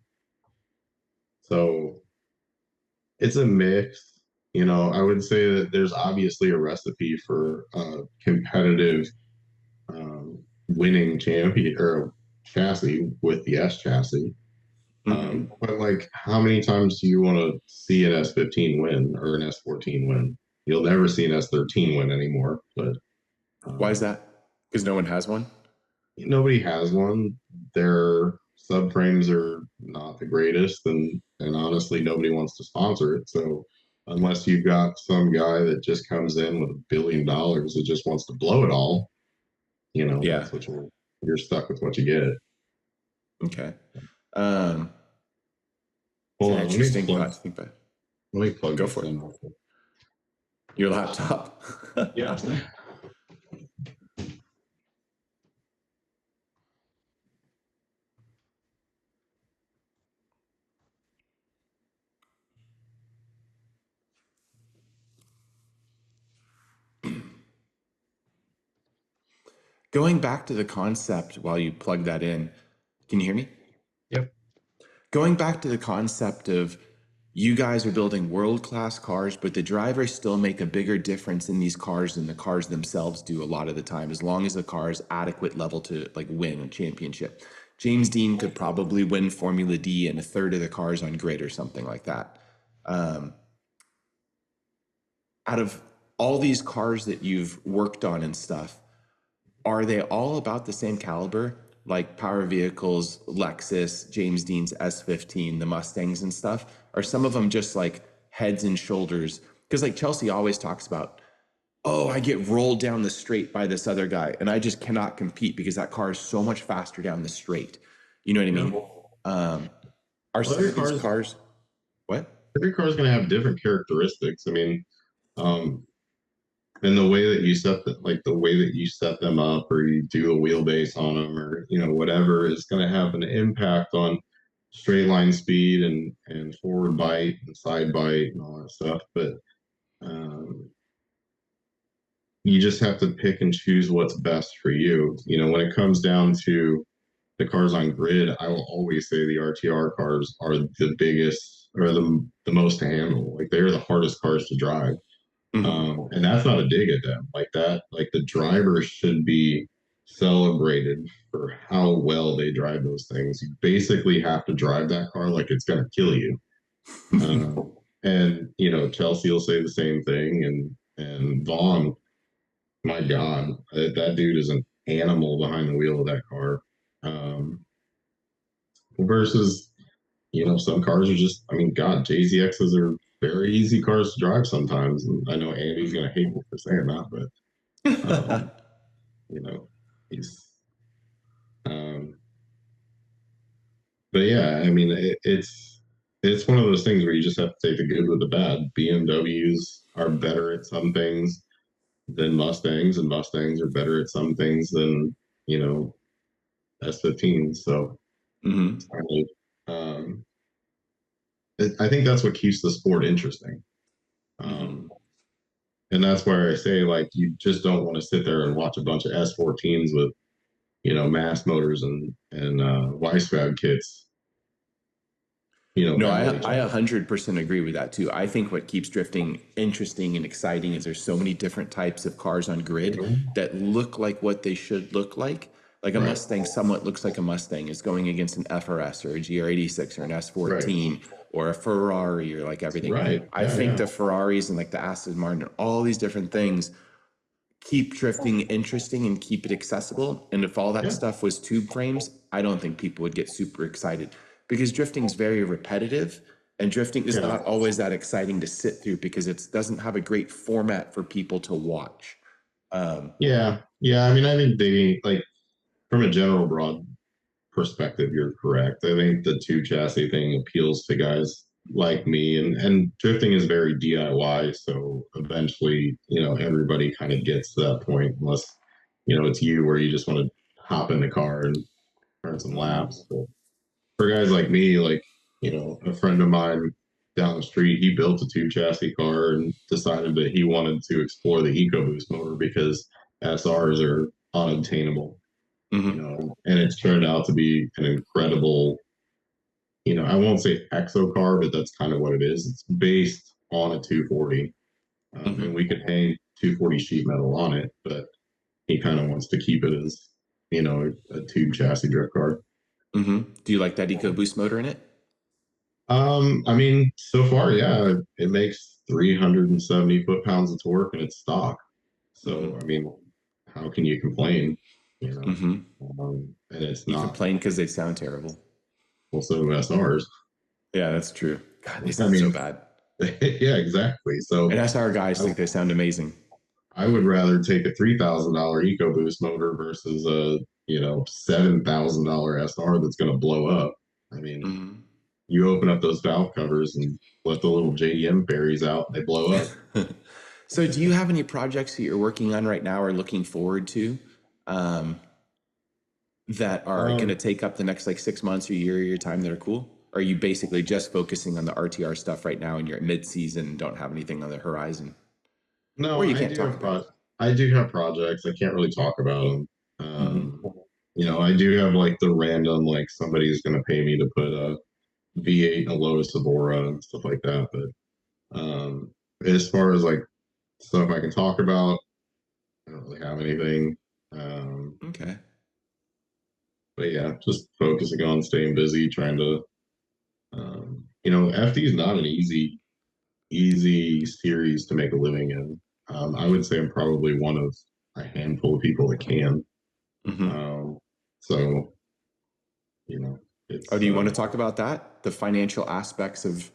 so it's a mix. You know, I would say that there's obviously a recipe for competitive winning champion or chassis with the S chassis. But like, how many times do you want to see an S15 win or an S14 win? You'll never see an S13 win anymore. But why is that? Because no one has one? nobody has one. Their subframes are not the greatest, and honestly, nobody wants to sponsor it. So unless you've got some guy that just comes in with $1 billion that just wants to blow it all, you know, Yeah. that's what you're stuck with what you get. Okay. Hold on, interesting thought to think about. Let me plug Go this for it. in. Your laptop. Yeah. Going back to the concept while you plug that in, can you hear me? Yep. Going back to the concept of you guys are building world-class cars, but the drivers still make a bigger difference in these cars than the cars themselves do a lot of the time, as long as the car is adequate level to like win a championship. James Dean could probably win Formula D in a third of the cars on grid or something like that. Out of all these cars that you've worked on and stuff, are they all about the same caliber? Like Power Vehicles, Lexus, James Dean's S15, the Mustangs and stuff? Are some of them just like heads and shoulders? Because like Chelsea always talks about, oh, I get rolled down the straight by this other guy, and I just cannot compete because that car is so much faster down the straight. You know what I mean? Are some of these cars, what? Every car is going to have different characteristics. I mean, and the way that you set the way that you set them up or you do a wheelbase on them or you know whatever is going to have an impact on straight line speed and forward bite and side bite and all that stuff. But you just have to pick and choose what's best for you. You know, when it comes down to the cars on grid, I will always say the RTR cars are the biggest or the most to handle. Like they're the hardest cars to drive. And that's not a dig at them like that. Like the drivers should be celebrated for how well they drive those things. You basically have to drive that car like it's going to kill you. And you know, Chelsea will say the same thing, and Vaughn, my God, that dude is an animal behind the wheel of that car. Versus, you know, some cars are just, I mean, God, JZXs are very easy cars to drive sometimes. And I know Andy's going to hate me for saying that, but, you know, he's, but yeah, I mean, it's one of those things where you just have to take the good with the bad. BMWs are better at some things than Mustangs, and Mustangs are better at some things than, you know, S15s. So, I think that's what keeps the sport interesting. And that's where I say, like, you just don't want to sit there and watch a bunch of S14s with, you know, mass motors and Weissfab kits. You know, no, I 100% agree with that too. I think what keeps drifting interesting and exciting is there's so many different types of cars on grid that look like what they should look like. Like a Mustang somewhat looks like a Mustang is going against an FRS or a GR86 or an S14 or a Ferrari or like everything. I think the Ferraris and like the Aston Martin and all these different things keep drifting interesting and keep it accessible. And if all that stuff was tube frames, I don't think people would get super excited because drifting is very repetitive and drifting is not always that exciting to sit through because it doesn't have a great format for people to watch. Yeah. I mean, I think they like from a general broad perspective, you're correct. I think the two chassis thing appeals to guys like me, and drifting is very DIY. So eventually, you know, everybody kind of gets to that point, unless you know it's you where you just want to hop in the car and run some laps. But for guys like me, like you know, a friend of mine down the street, he built a two chassis car and decided that he wanted to explore the EcoBoost motor because SRs are unobtainable. You know, and it's turned out to be an incredible you know, I won't say exo car, but that's kind of what it is. It's based on a 240, and we could hang 240 sheet metal on it, but he kind of wants to keep it as, you know, a tube chassis drift car. Do you like that EcoBoost motor in it? I mean, so far, yeah, it makes 370 foot-pounds of torque and it's stock. So, I mean, how can you complain? You know, and it's You not. complain because they sound terrible. Well, so do SRs. Yeah, that's true. God, they I sound mean, so bad. yeah, exactly. So, And SR guys think they sound amazing. I would rather take a $3,000 EcoBoost motor versus a, you know, $7,000 SR that's going to blow up. I mean, you open up those valve covers and let the little JDM fairies out, they blow up. So do you have any projects that you're working on right now or looking forward to that are going to take up the next like 6 months or a year of your time that are cool? Or are you basically just focusing on the RTR stuff right now and you're at mid-season and don't have anything on the horizon? No, Or you can't talk about it? I do have projects. I can't really talk about them. You know, I do have like the random, like somebody's going to pay me to put a V8 in a Lotus Evora and stuff like that. But as far as like stuff I can talk about, I don't really have anything. Okay. But yeah, just focusing on staying busy, trying to, you know, FD is not an easy series to make a living in. I would say I'm probably one of a handful of people that can. So, you know, it's. Oh, do you want to talk about that? The financial aspects of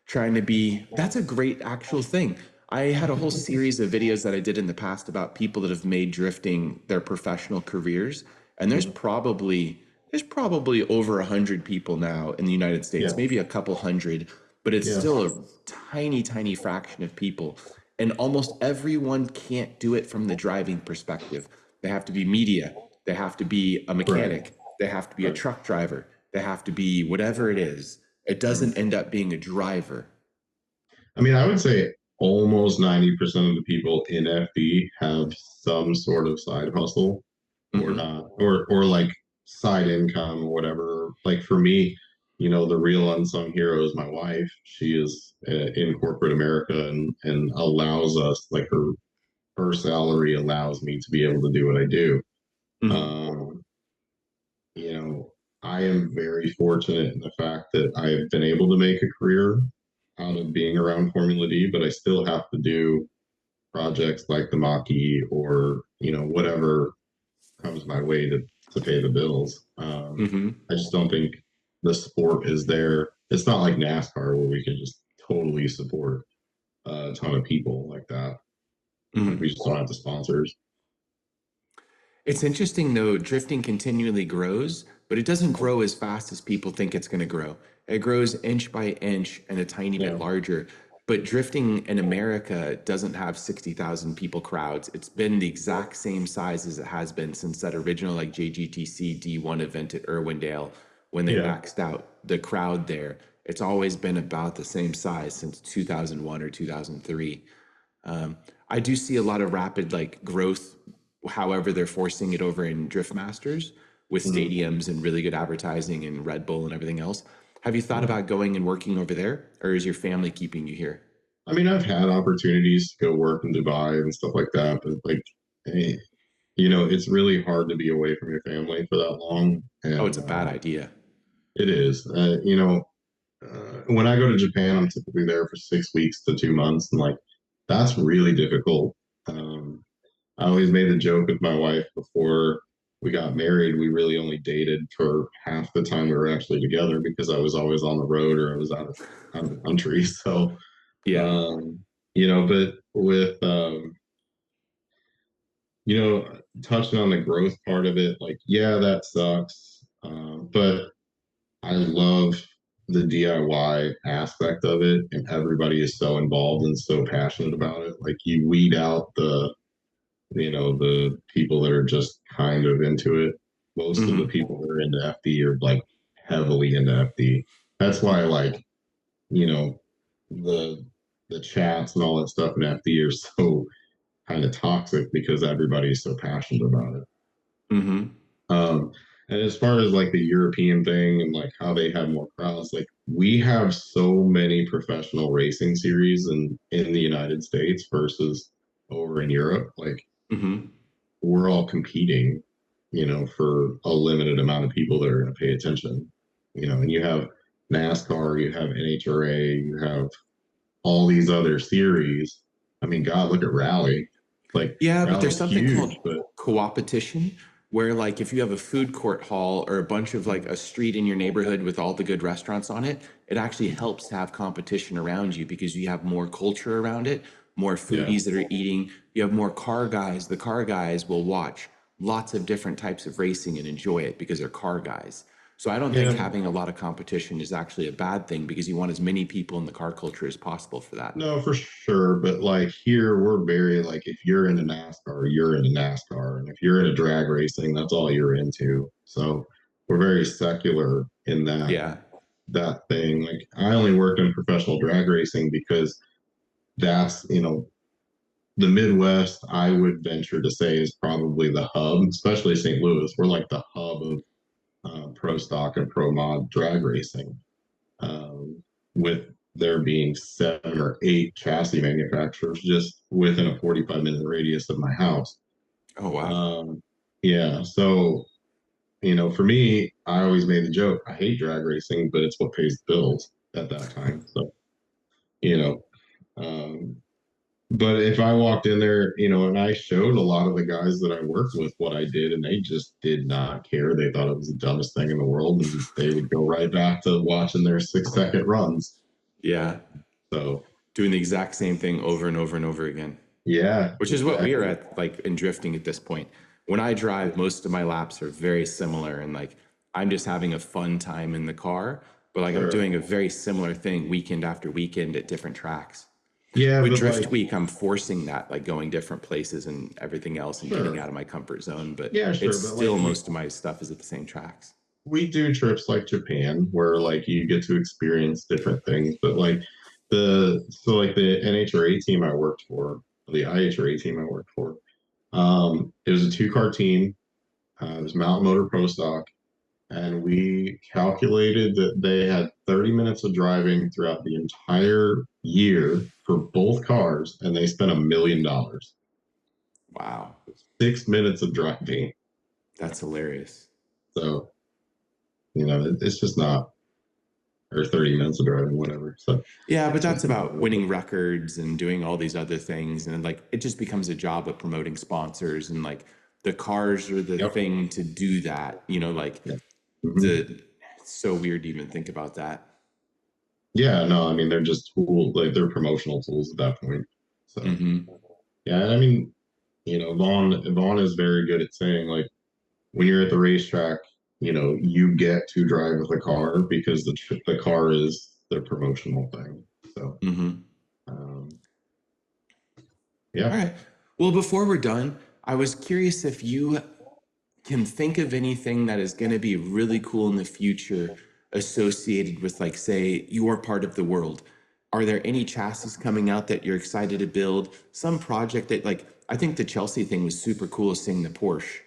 trying to be, that's a great actual thing. I had a whole series of videos that I did in the past about people that have made drifting their professional careers. And there's probably over 100 people now in the United States, maybe a couple hundred, but it's still a tiny fraction of people. And almost everyone can't do it from the driving perspective. They have to be media. They have to be a mechanic. They have to be a truck driver. They have to be whatever it is. It doesn't end up being a driver. I mean, I would say almost 90% of the people in FD have some sort of side hustle or not, or like side income or whatever. Like for me, you know, the real unsung hero is my wife. She is in corporate America and allows us, like her salary allows me to be able to do what I do. You know, I am very fortunate in the fact that I have been able to make a career out of being around Formula D, but I still have to do projects like the Mach-E or, you know, whatever comes my way to pay the bills. I just don't think the sport is there. It's not like NASCAR where we can just totally support a ton of people like that. Like we just don't have the sponsors. It's interesting though, drifting continually grows, but it doesn't grow as fast as people think it's going to grow. It grows inch by inch and a tiny bit larger. But drifting in America doesn't have 60,000 people crowds. It's been the exact same size as it has been since that original like JGTC D1 event at Irwindale when they maxed out the crowd there. It's always been about the same size since 2001 or 2003. I do see a lot of rapid like growth. However, they're forcing it over in Drift Masters with stadiums and really good advertising and Red Bull and everything else. Have you thought about going and working over there, or is your family keeping you here? I mean, I've had opportunities to go work in Dubai and stuff like that, but like, you know, it's really hard to be away from your family for that long. And, Oh, it's a bad idea. It is. You know, when I go to Japan, I'm typically there for 6 weeks to 2 months, and like that's really difficult. I always made the joke with my wife before we got married. We really only dated for half the time we were actually together because I was always on the road or I was out of the country. So, you know, but with you know, touching on the growth part of it, like, yeah, that sucks. But I love the DIY aspect of it, and everybody is so involved and so passionate about it. Like, you weed out you know, the people that are just kind of into it. Most of the people that are into FD are like heavily into FD. That's why, like, you know, the chats and all that stuff in FD are so kind of toxic because everybody's so passionate about it. And as far as like the European thing and like how they have more crowds, like we have so many professional racing series in the United States versus over in Europe. Like Mm-hmm. we're all competing, for a limited amount of people that are going to pay attention. And you have NASCAR, you have NHRA, you have all these other series. I mean, God, look at Rally. Like Yeah, but there's Rally's something huge, called but co-opetition where like if you have a food court hall or a bunch of like a street in your neighborhood with all the good restaurants on it, it actually helps to have competition around you because you have more culture around it, more yeah. foodies that are eating. You have more car guys. The car guys will watch lots of different types of racing and enjoy it because they're car guys. So I don't think Yeah, having a lot of competition is actually a bad thing because you want as many people in the car culture as possible for that. no, for sure. But like here, we're very like if you're into NASCAR, you're into NASCAR, and if you're into drag racing, that's all you're into. So we're very secular in Yeah. that thing. Like I only worked in professional drag racing because that's the Midwest. I would venture to say is probably the hub, especially St. Louis. We're like the hub of pro stock and pro mod drag racing. With there being 7 or 8 chassis manufacturers just within a 45-minute radius of my house. Oh, wow. Yeah, so for me, I always made the joke, I hate drag racing, but it's what pays the bills at that time. So, you know, um, but if I walked in there, and I showed a lot of the guys that I worked with what I did, and they just did not care. They thought it was the dumbest thing in the world, and they would go right back to watching their 6-second runs. Yeah. So, Doing the exact same thing over and over and over again, yeah, which is what we are exactly. at like in drifting at this point. When I drive, most of my laps are very similar and like I'm just having a fun time in the car, but like I'm Sure. doing a very similar thing weekend after weekend at different tracks. Yeah, With but Drift like, Week, I'm forcing that, like going different places and everything else and getting sure. out of my comfort zone, but Yeah, it's sure. But like, still most of my stuff is at the same tracks. we do trips like Japan where like you get to experience different things. But like like the NHRA team I worked for, the IHRA team I worked for, it was a 2-car team. It was Mountain Motor Pro Stock, and we calculated that they had 30 minutes of driving throughout the entire year for both cars, and they spent $1 million. Wow. 6 minutes of driving. That's hilarious. So, it's just not, or 30 minutes of driving, whatever. So, Yeah, but that's about winning records and doing all these other things. And like it just becomes a job of promoting sponsors and like the cars are the yep. thing to do that, like Yeah. Mhm. the it's so weird to even think about that. Yeah, no, I mean, they're just tools, like they're promotional tools at that point. So, Hmm. yeah, and I mean, Vaughn is very good at saying, like, when you're at the racetrack, you get to drive the car because the car is the promotional thing. So, Hmm. um, All yeah. right. Well, before we're done, I was curious if you can think of anything that is going to be really cool in the future associated with, like, say, your part of the world. Are there any chassis coming out that you're excited to build? Some project that, like, I think the Chelsea thing was super cool, seeing the Porsche.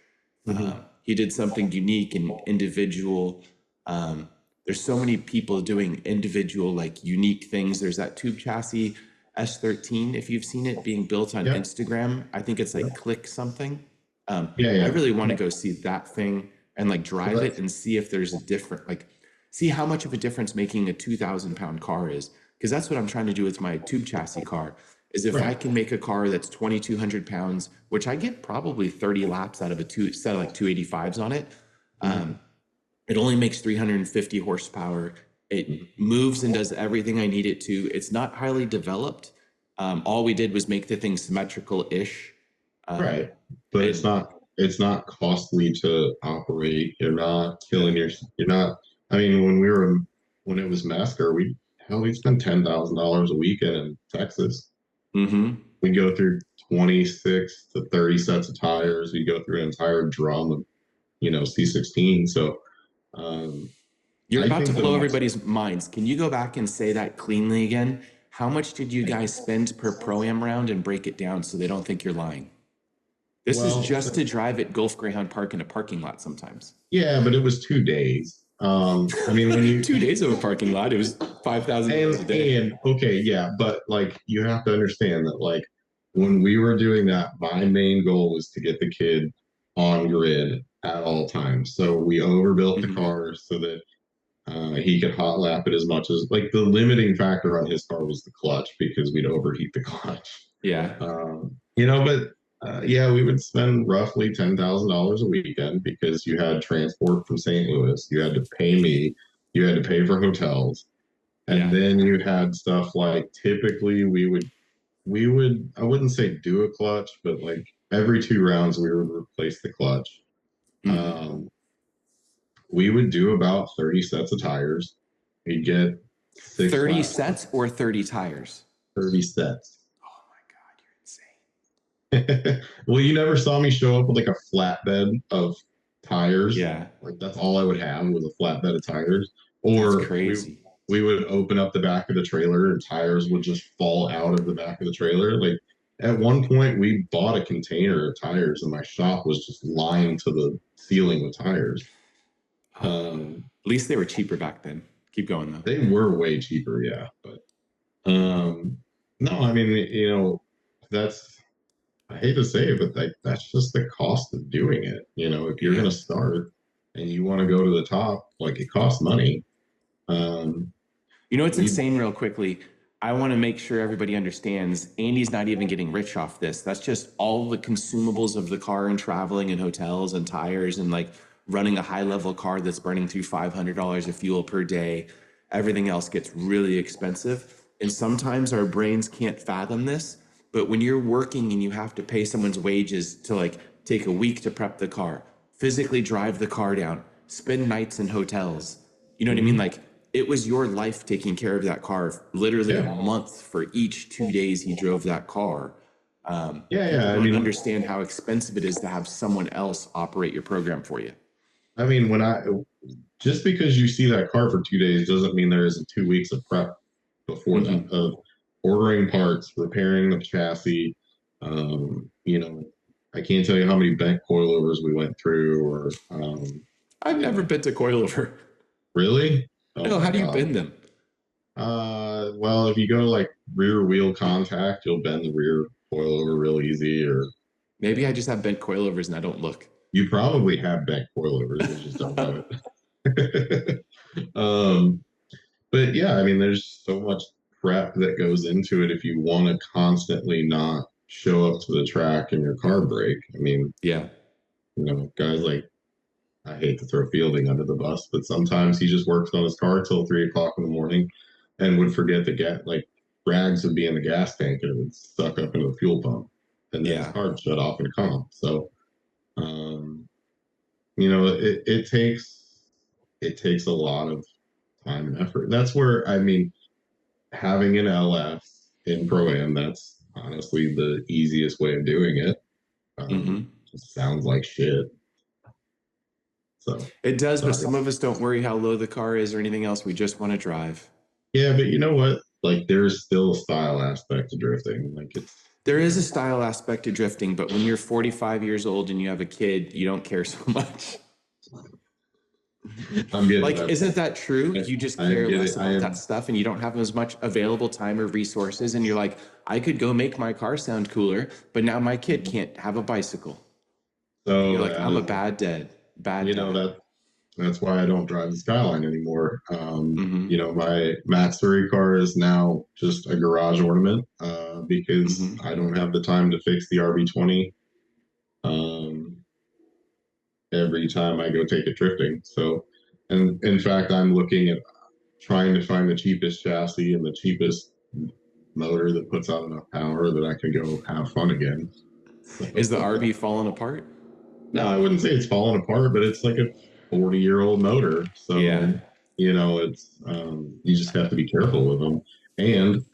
Mhm. He did something unique and individual. There's so many people doing individual, like unique things. There's that tube chassis S13, if you've seen it being built on Yep. Instagram. I think it's like Yep. Click something. Yeah. I Yeah. really want to go see that thing and like So drive it that's and see if there's a different, like, see how much of a difference making a 2,000 pound car is. Because that's what I'm trying to do with my tube chassis car. Is if I right. can make a car that's 2,200 pounds, which I get probably 30 laps out of a set of like 285s on it. Mhm. It only makes 350 horsepower. It Mhm. moves and does everything I need it to. It's not highly developed. All we did was make the thing symmetrical-ish. Right. But it's And not costly to operate. You're not killing yeah. you're not, I mean, when it was Mesker, we'd spend $10,000 a weekend in Texas. Mm-hmm. We go through 26 to 30 sets of tires. We go through an entire drum of, C16. So, um, You're I about to think that blow also, everybody's minds. Can you go back and say that cleanly again? How much did you guys spend per pro-am round and break it down so they don't think you're lying? This is just to drive at Gulf Greyhound Park in a parking lot sometimes. Yeah, but it was 2 days. I mean, when you 2 days of a parking lot, it was $5,000 a day. and okay, yeah, but like you have to understand that like when we were doing that, my main goal was to get the kid on grid at all times. So we overbuilt the car so that he could hot lap it as much as like the limiting factor on his car was the clutch because we'd overheat the clutch. Yeah. But yeah, we would spend roughly $10,000 a weekend because you had transport from St. Louis, you had to pay me, you had to pay for hotels, and then you had stuff like typically we would I wouldn't say do a clutch, but like every 2 rounds we would replace the clutch. We would do about 30 sets of tires. We'd get 30 sets or 30 tires? 30 sets. Oh my God, you're insane. Well, you never saw me show up with like a flatbed of tires. Yeah. Like that's all I would have was a flatbed of tires. Or that's crazy. We would open up the back of the trailer and tires would just fall out of the back of the trailer. Like at one point we bought a container of tires and my shop was just lined to the ceiling with tires. At least they were cheaper back then. Keep going though. They were way cheaper, yeah. But no, I mean, you know, I hate to say it, but that's just the cost of doing it. You know, if you're gonna start and you want to go to the top, like it costs money. You know, it's insane real quickly. I want to make sure everybody understands Andy's not even getting rich off this. That's just all the consumables of the car and traveling and hotels and tires and like running a high level car that's burning through $500 of fuel per day. Everything else gets really expensive. And sometimes our brains can't fathom this. But when you're working and you have to pay someone's wages to like take a week to prep the car, physically drive the car down, spend nights in hotels, you know what I mean? Like it was your life taking care of that car, literally a month for each 2 days he drove that car. I mean, understand how expensive it is to have someone else operate your program for you. I mean, just because you see that car for 2 days doesn't mean there isn't 2 weeks of prep before that of ordering parts, repairing the chassis. You know, I can't tell you how many bent coilovers we went through. Or I've never bent a coilover. Really? Oh, no. How do you bend them? Well, if you go like rear wheel contact, you'll bend the rear coilover real easy. Or maybe I just have bent coilovers and I don't look. You probably have bent coilovers, you just don't know it. But yeah, I mean, there's so much prep that goes into it if you want to constantly not show up to the track and your car break. I mean, you know, guys like, I hate to throw Fielding under the bus, but sometimes he just works on his car till 3 o'clock in the morning and would forget to like rags would be in the gas tank and it would suck up into the fuel pump and then his car would shut off and comp. So, you know, it takes a lot of time and effort. That's where, I mean, having an LF in Pro-Am, that's honestly the easiest way of doing it. It sounds like shit. So it does, but some of us don't worry how low the car is or anything else. We just want to drive. Yeah, but you know what? Like, there's still a style aspect to drifting. Like, there is a style aspect to drifting, but when you're 45 years old and you have a kid, you don't care so much. I'm getting like, isn't that true? You just care less about that stuff and you don't have as much available time or resources. And you're like, I could go make my car sound cooler, but now my kid can't have a bicycle. So you're like, I'm a bad dad. You know, that's why I don't drive the Skyline anymore. You know, my Matsuri car is now just a garage ornament because I don't have the time to fix the RB20 every time I go take it drifting. So, and in fact, I'm looking at trying to find the cheapest chassis and the cheapest motor that puts out enough power that I can go have fun again. Is the RB falling apart? No, I wouldn't say it's falling apart, but it's like a 40-year-old motor. So, you know, it's you just have to be careful with them. And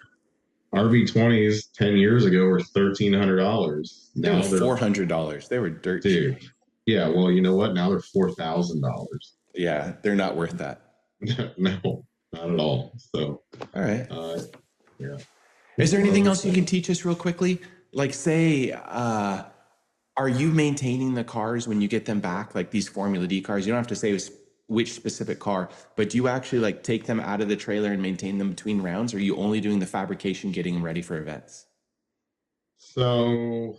RB20s 10 years ago were $1,300. Now they're $400. They were dirt cheap. Yeah, well, you know what? Now they're $4,000. Yeah, they're not worth that. No, not at all. So, all right. Yeah. Is there anything else you can teach us real quickly? Like, say, Are you maintaining the cars when you get them back, like these Formula D cars? You don't have to say which specific car, but do you actually like take them out of the trailer and maintain them between rounds? Or are you only doing the fabrication, getting them ready for events? So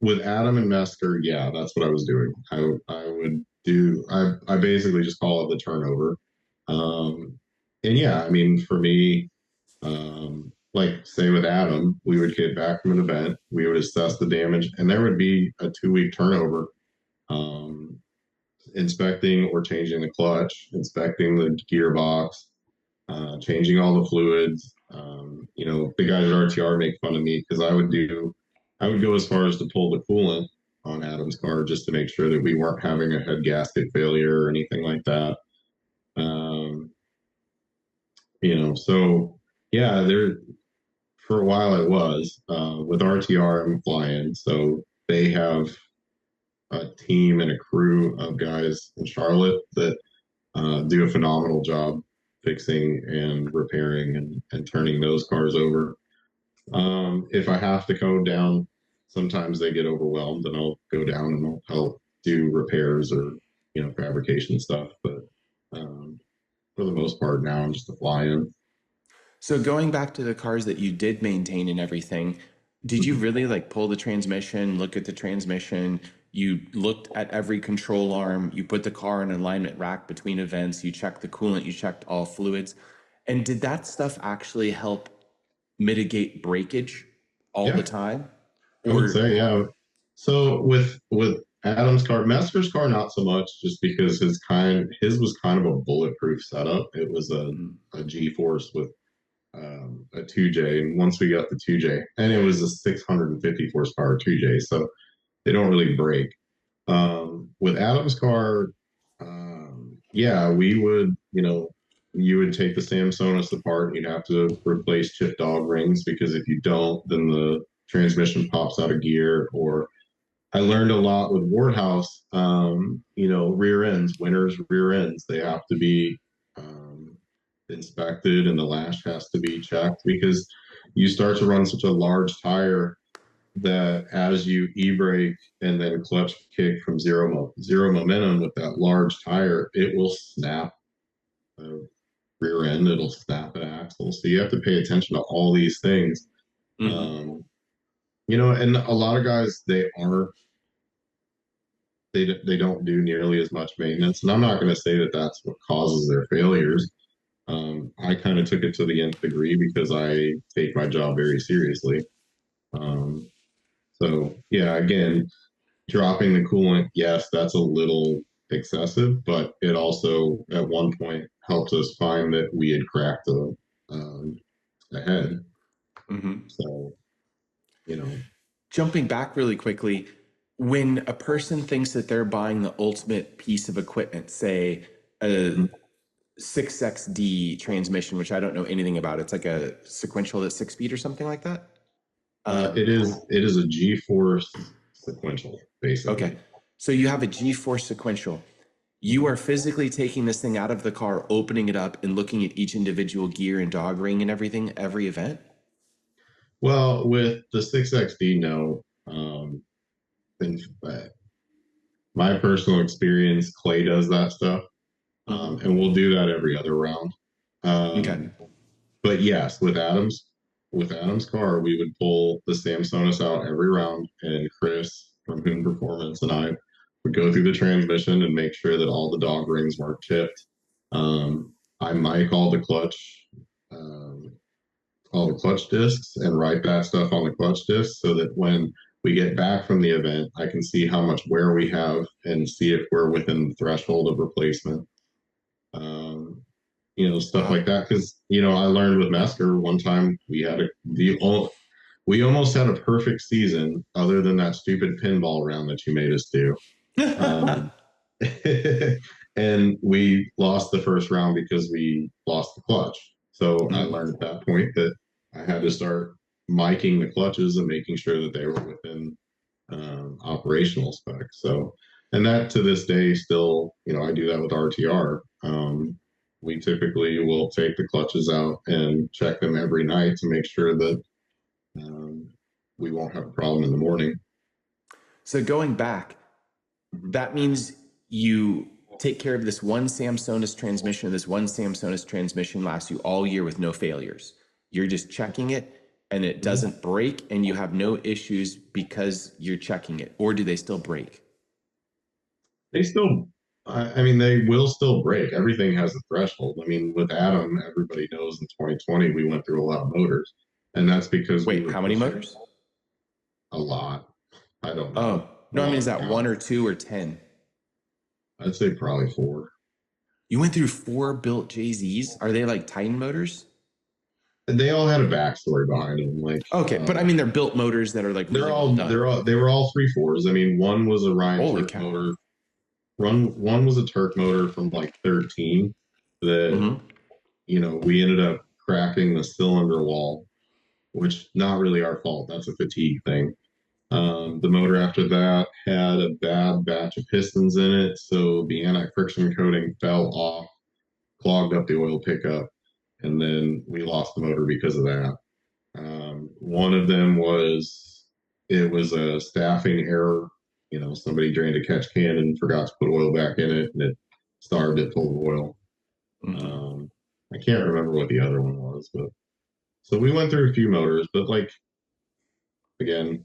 with Adam and Mesker, yeah, that's what I was doing. I would do I basically just call it the turnover. And yeah, I mean for me, like say with Adam, we would get back from an event, we would assess the damage, and there would be a 2 week turnover. Um, Inspecting or changing the clutch, inspecting the gearbox, changing all the fluids. You know, the guys at RTR make fun of me because I would go as far as to pull the coolant on Adam's car just to make sure that we weren't having a head gasket failure or anything like that. Um, you know, so yeah, there for a while it was with RTR. I'm flying, so they have a team and a crew of guys in Charlotte that do a phenomenal job fixing and repairing and turning those cars over. If I have to go down, sometimes they get overwhelmed and I'll go down and I'll help do repairs or, you know, fabrication stuff. But um, for the most part now, I'm just a fly-in. So going back to the cars that you did maintain and everything, did you really like pull the transmission, look at the transmission? You looked at every control arm, you put the car in an alignment rack between events, you checked the coolant, you checked all fluids. And did that stuff actually help mitigate breakage all the Yeah, time? I would Or say, yeah. So with Adam's car, Mesker's car, not so much, just because his was kind of a bulletproof setup. It was a G-force with a 2J, and once we got the 2J, and it was a 650 horsepower 2J, so they don't really break. With Adam's car, yeah, we would, you know, you would take the Samsonite apart. You'd have to replace chip dog rings because if you don't, then the transmission pops out of gear. Or I learned a lot with Wardhouse. You know, rear ends, winners' rear ends, they have to be inspected, and the lash has to be checked because you start to run such a large tire that as you e-brake and then clutch kick from zero momentum with that large tire, it will snap the rear end, it'll snap an axle. So you have to pay attention to all these things. Mhm. Um, you know, and a lot of guys they don't do nearly as much maintenance, and I'm not going to say that that's what causes their failures. I kind of took it to the nth degree because I take my job very seriously. Um, so yeah, again, dropping the coolant, yes, that's a little excessive, but it also at one point helped us find that we had cracked a head. Mhm. So, you know, Jumping back really quickly, when a person thinks that they're buying the ultimate piece of equipment, say a 6XD transmission, which I don't know anything about, it's like a sequential that's 6 speed or something like that. it is a G-force sequential, Okay. basically. So you have a G-force sequential. You are physically taking this thing out of the car, opening it up, and looking at each individual gear and dog ring and everything every event. Well, with the 6XD, no. In fact, my personal experience, Clay does that stuff, Mm-hmm. and we'll do that every other round. Okay. But yes, with Adam's car, we would pull the Samsonite out every round, and Chris from Hoon Performance and I would go through the transmission and make sure that all the dog rings weren't chipped. I mic um, all the clutch discs, and write that stuff on the clutch disc so that when we get back from the event, I can see how much wear we have and see if we're within the threshold of replacement. Um, you know, stuff Wow. like that. Because I learned with Mesker one time we almost had a perfect season, other than that stupid pinball round that you made us do. Um, and we lost the first round because we lost the clutch. So I Mm. learned at that point that I had to start miking the clutches and making sure that they were within operational specs. So, and that to this day still, I do that with RTR. We typically will take the clutches out and check them every night to make sure that um, we won't have a problem in the morning. So going back, that means you take care of this one Samsonite transmission. This one Samsonite transmission lasts you all year with no failures. You're just checking it and it doesn't break and you have no issues because you're checking it. Or do they still break? They still, I mean, they will still break. Everything has a threshold. I mean, with Adam, everybody knows in 2020 we went through a lot of motors, and that's because Wait, how many motors? A lot. I don't know. Oh, no, I mean, is that 1 or 2 or 10? I'd say probably 4. You went through 4 built JZs? Are they like Titan motors? They all had a backstory behind them. Like, okay, but I mean, they're built motors that are like they were all 3.4s. I mean, one was a Ryan Turk motor. One was a Turk motor from like 13 that, you know, we ended up cracking the cylinder wall, which not really our fault. That's a fatigue thing. The motor after that had a bad batch of pistons in it, so the anti-friction coating fell off, clogged up the oil pickup, and then we lost the motor because of that. One of them was a staffing error. You know, somebody drained a catch can and forgot to put oil back in it, and it starved it full of oil. I can't remember what the other one was, but so we went through a few motors, but like, again,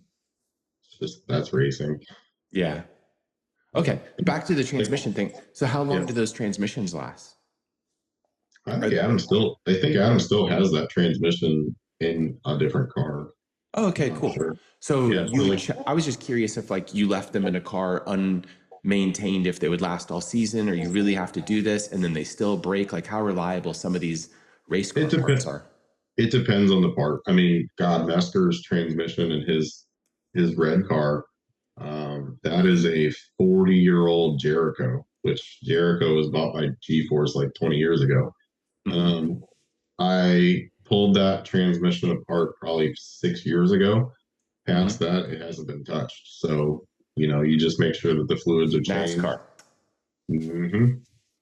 that's racing. Yeah. Okay. Back to the transmission thing. So how long do those transmissions last? I think Adam still has that transmission in a different car. Oh, okay, cool. Sure. So I was just curious if like you left them in a car unmaintained, if they would last all season, or you really have to do this and then they still break. Like how reliable some of these race car parts are. It depends on the part. I mean, Mesker's transmission in his red car, that is a 40-year-old Jericho, which Jericho was bought by G-Force like 20 years ago. I pulled that transmission apart probably 6 years ago. Past that, it hasn't been touched. So, you know, you just make sure that the fluids are changed. NASCAR.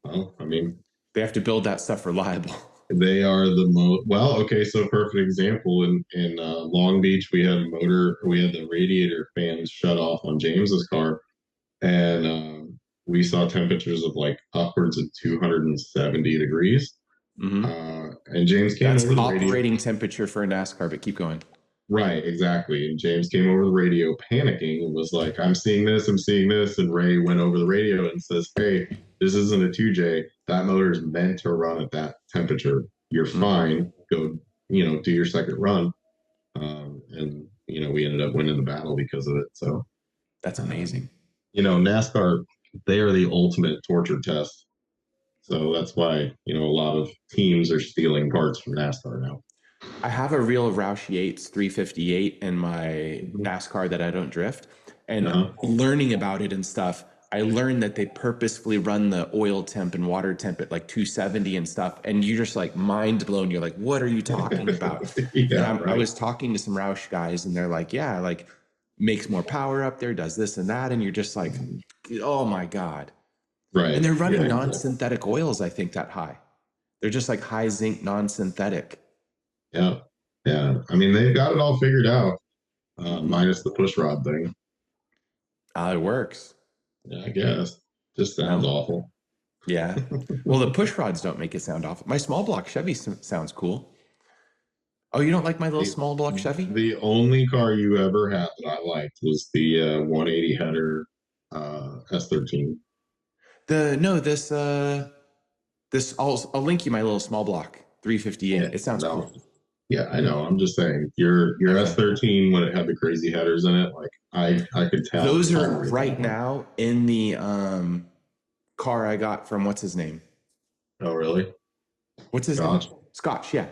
Well, I mean, they have to build that stuff reliable. They are the most okay. So perfect example in Long Beach, we had the radiator fans shut off on James's car, and we saw temperatures of like upwards of 270 degrees. And James came over the operating temperature for a NASCAR, but keep going. Right, exactly. And James came over the radio panicking and was like, I'm seeing this. And Ray went over the radio and says, hey, this isn't a 2J. That motor is meant to run at that temperature. You're fine. Go, you know, do your second run. And, you know, we ended up winning the battle because of it. So that's amazing. You know, NASCAR, they are the ultimate torture test. So that's why, you know, a lot of teams are stealing parts from NASCAR now. I have a real Roush Yates 358 in my NASCAR that I don't drift. And learning about it and stuff, I learned that they purposefully run the oil temp and water temp at like 270 and stuff. And you're just like mind blown. You're like, what are you talking about? I was talking to some Roush guys and they're like, yeah, like makes more power up there, does this and that. And you're just like, oh my God. Right. And they're running non-synthetic oils, I think, that high. They're just like high zinc non-synthetic. Yeah. Yeah. I mean, they've got it all figured out, minus the push rod thing. It works. Yeah, I guess. Just sounds awful. Yeah. Well, the push rods don't make it sound awful. My small block Chevy sounds cool. Oh, you don't like my little small block Chevy? The only car you ever had that I liked was the 180 header S13. I'll link you my little small block 358. It sounds cool. Yeah, I know. I'm just saying your S13 when it had the crazy headers in it, like I could tell. Those are right now in the car I got from what's his name? Oh, really? What's his name? Scotch, yeah.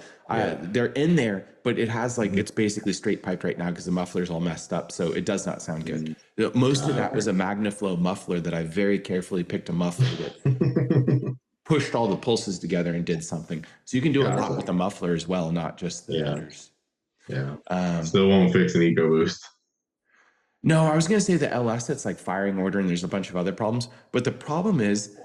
They're in there, but it has like it's basically straight piped right now because the muffler's all messed up, so it does not sound good. Most of that was a MagnaFlow muffler that I very carefully picked a muffler that pushed all the pulses together and did something. So you can do a lot with the muffler as well, not just the headers. Yeah. Still won't fix an EcoBoost. No, I was going to say the LS, it's like firing order and there's a bunch of other problems. But the problem is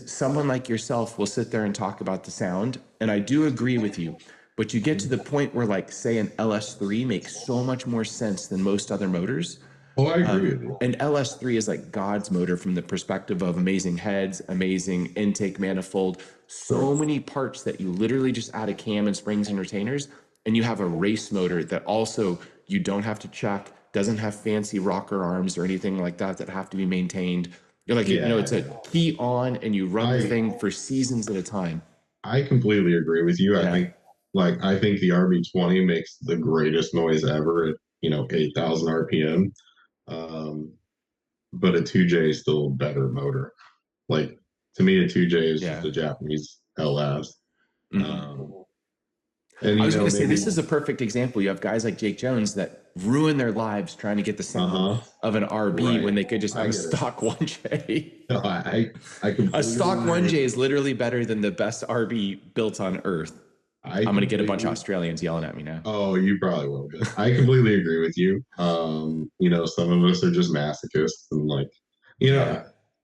someone like yourself will sit there and talk about the sound. And I do agree with you. But you get to the point where like, say, an LS3 makes so much more sense than most other motors. Oh, I agree with you. And LS3 is like God's motor from the perspective of amazing heads, amazing intake manifold, so many parts that you literally just add a cam and springs and retainers, and you have a race motor that also you don't have to check, doesn't have fancy rocker arms or anything like that that have to be maintained. You're like, you know, it's a key on and you run the thing for seasons at a time. I completely agree with you. Yeah. I think the RB20 makes the greatest noise ever at, 8,000 RPM. But a 2J is still a better motor. Like, to me, a 2J is just a Japanese LS. And I was going to say, this is a perfect example. You have guys like Jake Jones that ruin their lives trying to get the sound of an RB when they could just have a stock 1J. No, a stock 1J is literally better than the best RB built on earth. I'm going to get a bunch of Australians yelling at me now. Oh, you probably will. But I completely agree with you. Some of us are just masochists, and like,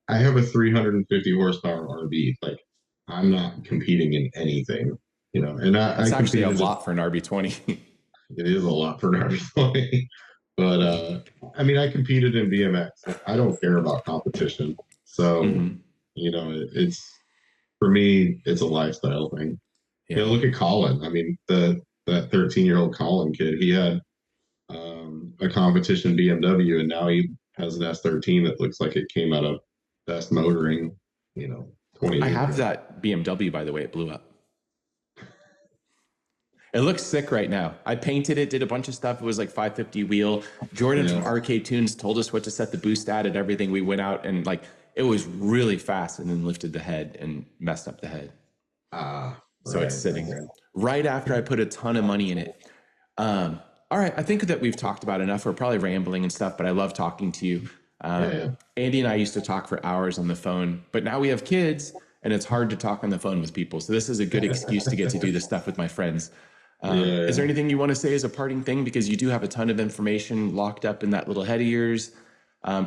I have a 350 horsepower RB. Like, I'm not competing in anything. And it's actually a lot for an RB20. It is a lot for an RB20. But I competed in BMX. I don't care about competition. So, it's for me, it's a lifestyle thing. Yeah, look at Colin. That 13-year-old Colin kid, he had a competition BMW, and now he has an S13 that looks like it came out of Best Motoring, 20 years I have ago. that BMW, by the way. It blew up. It looks sick right now. I painted it, did a bunch of stuff. It was like 550 wheel. Jordan from Arcade Tunes told us what to set the boost at and everything. We went out and it was really fast, and then lifted the head and messed up the head. So it's sitting right after I put a ton of money in it. All right. I think that we've talked about enough. We're probably rambling and stuff, but I love talking to you. Andy and I used to talk for hours on the phone, but now we have kids and it's hard to talk on the phone with people. So this is a good excuse to get to do this stuff with my friends. Is there anything you want to say as a parting thing? Because you do have a ton of information locked up in that little head of yours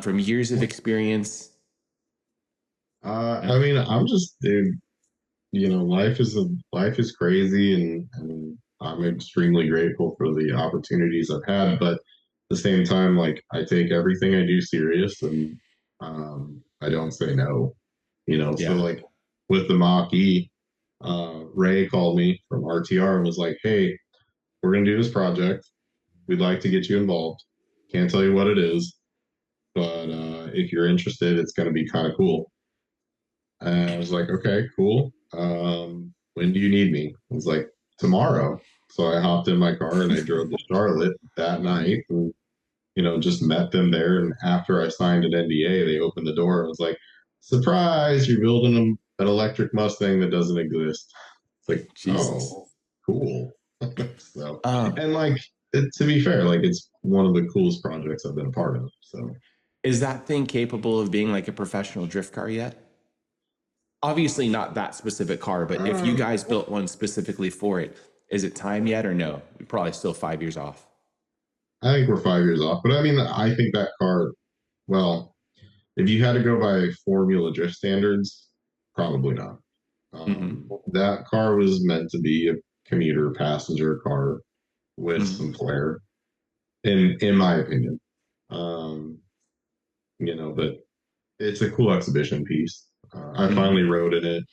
from years of experience. I'm just, dude, life is crazy, and I'm extremely grateful for the opportunities I've had, but at the same time, like, I take everything I do serious, and I don't say no. So like with the Mach-E, Ray called me from RTR and was like, "Hey, we're gonna do this project. We'd like to get you involved. Can't tell you what it is, but if you're interested, it's gonna be kind of cool." And I was like, "Okay, cool. When do you need me?" I was like, "Tomorrow." So I hopped in my car and I drove to Charlotte that night, and just met them there. And after I signed an NDA, they opened the door and was like, "Surprise! You're building an electric Mustang that doesn't exist." It's like, Jesus. Oh, cool. So, and like, to be fair, like, it's one of the coolest projects I've been a part of. So, is that thing capable of being like a professional drift car yet? Obviously not that specific car, but if you guys built one specifically for it, is it time yet or no? We're probably still 5 years off. I think we're 5 years off, but I think that car, well, if you had to go by Formula Drift standards, probably not. That car was meant to be a commuter passenger car with some flair, in my opinion. But it's a cool exhibition piece. I finally rode in it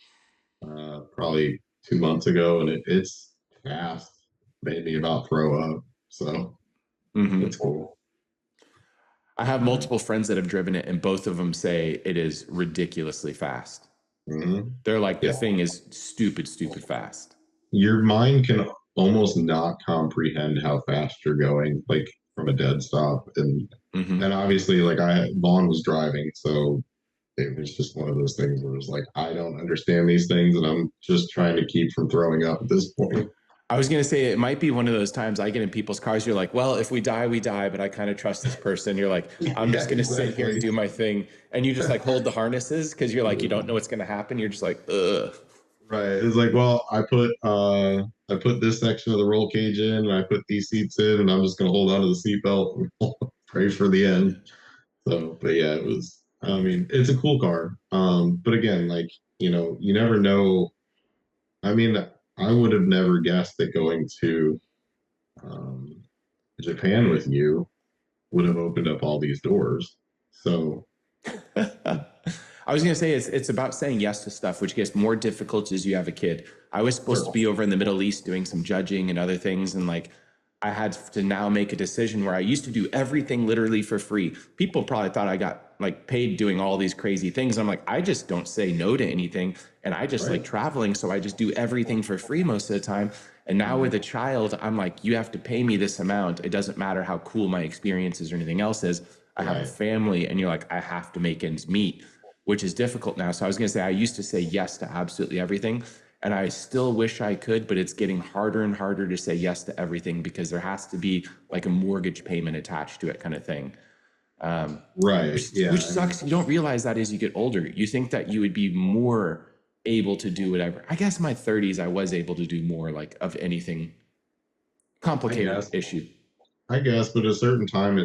probably 2 months ago, and it's fast. Made me about throw up. So it's cool. I have multiple friends that have driven it, and both of them say it is ridiculously fast. They're like, the thing is stupid fast. Your mind can almost not comprehend how fast you're going, like, from a dead stop. And obviously, like, Vaughn was driving, so it was just one of those things where it was like, I don't understand these things, and I'm just trying to keep from throwing up at this point. I was going to say, it might be one of those times I get in people's cars. You're like, well, if we die, we die, but I kind of trust this person. You're like, I'm just going to sit here and do my thing. And you just like hold the harnesses because you're like, you don't know what's going to happen. You're just like, ugh. Right. It's like, well, I put this section of the roll cage in, and I put these seats in, and I'm just going to hold onto the seatbelt and pray for the end. So, but yeah, it's a cool car. But again, like, you never know. I would have never guessed that going to Japan with you, would have opened up all these doors. So I was going to say it's about saying yes to stuff, which gets more difficult as you have a kid. I was supposed to be over in the Middle East doing some judging and other things. And like, I had to now make a decision where I used to do everything literally for free. People probably thought I got like paid doing all these crazy things. I'm like, I just don't say no to anything. And I just like traveling. So I just do everything for free most of the time. And now with a child, I'm like, you have to pay me this amount. It doesn't matter how cool my experiences or anything else is. I have a family, and you're like, I have to make ends meet, which is difficult now. So I was going to say, I used to say yes to absolutely everything. And I still wish I could, but it's getting harder and harder to say yes to everything because there has to be like a mortgage payment attached to it kind of thing. Which sucks. You don't realize that as you get older. You think that you would be more able to do whatever. I guess in my 30s, I was able to do more like of anything complicated issue. I guess, but at a certain time,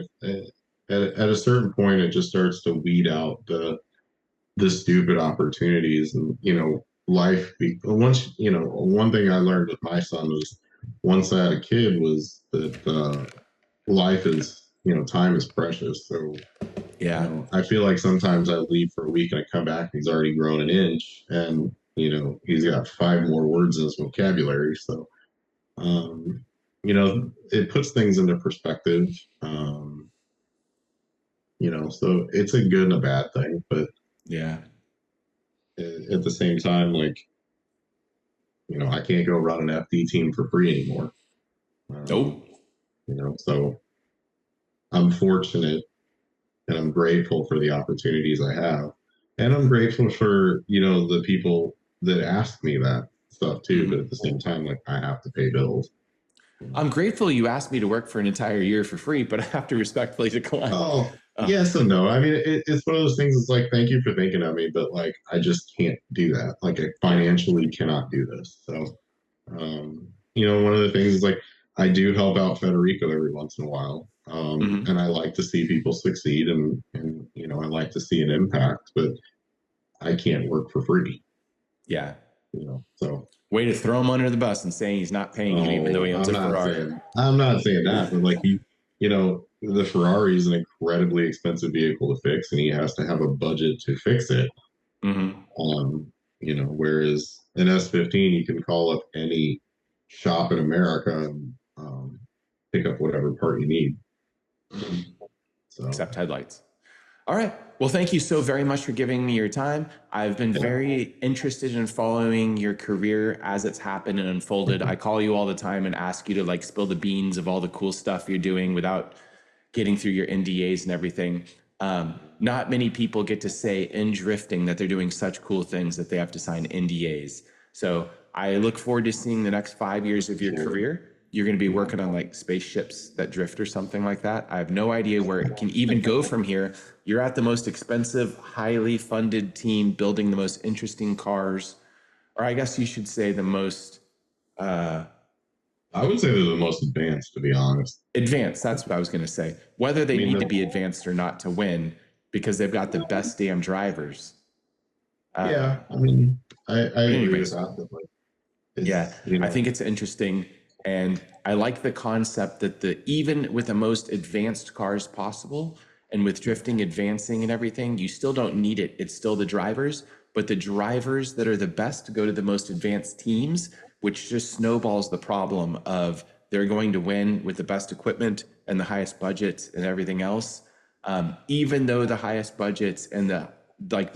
at a certain point, it just starts to weed out the stupid opportunities. And, you know, once, you know, one thing I learned with my son was once I had a kid was that life is, you know, time is precious. So, yeah, you know, I feel like sometimes I leave for a week and I come back and he's already grown an inch, and, you know, he's got 5 more words in his vocabulary. So, you know, it puts things into perspective. You know, so it's a good and a bad thing, but yeah, at the same time, like, you know, I can't go run an FD team for free anymore. Nope. You know, so I'm fortunate and I'm grateful for the opportunities I have. And I'm grateful for, you know, the people that ask me that stuff too. But at the same time, like, I have to pay bills. I'm grateful you asked me to work for an entire year for free, but I have to respectfully decline. Oh, yes and no. I mean, it's one of those things. It's like, thank you for thinking of me, but like, I just can't do that. Like, I financially cannot do this. So, you know, one of the things is like, I do help out Federico every once in a while. And I like to see people succeed, and, you know, I like to see an impact, but I can't work for free. Yeah. You know, so. Way to throw him under the bus and saying he's not paying you, even though he owns a Ferrari. I'm not saying that, but like, you know, the Ferrari is an incredibly expensive vehicle to fix, and he has to have a budget to fix it. You know, whereas an S15, you can call up any shop in America and pick up whatever part you need. So. Except headlights. All right. Well, thank you so very much for giving me your time. I've been very interested in following your career as it's happened and unfolded. I call you all the time and ask you to like spill the beans of all the cool stuff you're doing without getting through your NDAs and everything. Not many people get to say in drifting that they're doing such cool things that they have to sign NDAs. So I look forward to seeing the next 5 years of your career. You're going to be working on like spaceships that drift or something like that. I have no idea where it can even go from here. You're at the most expensive, highly funded team building the most interesting cars, or I guess you should say the most. I would say they're the most advanced, to be honest. Advanced. That's what I was going to say. Whether they need to be advanced or not to win, because they've got the best damn drivers. Yeah, I mean, I agree with that. Yeah, you know. I think it's interesting. And I like the concept that even with the most advanced cars possible, and with drifting advancing and everything, you still don't need it. It's still the drivers, but the drivers that are the best go to the most advanced teams, which just snowballs the problem of they're going to win with the best equipment and the highest budgets and everything else. Even though the highest budgets and the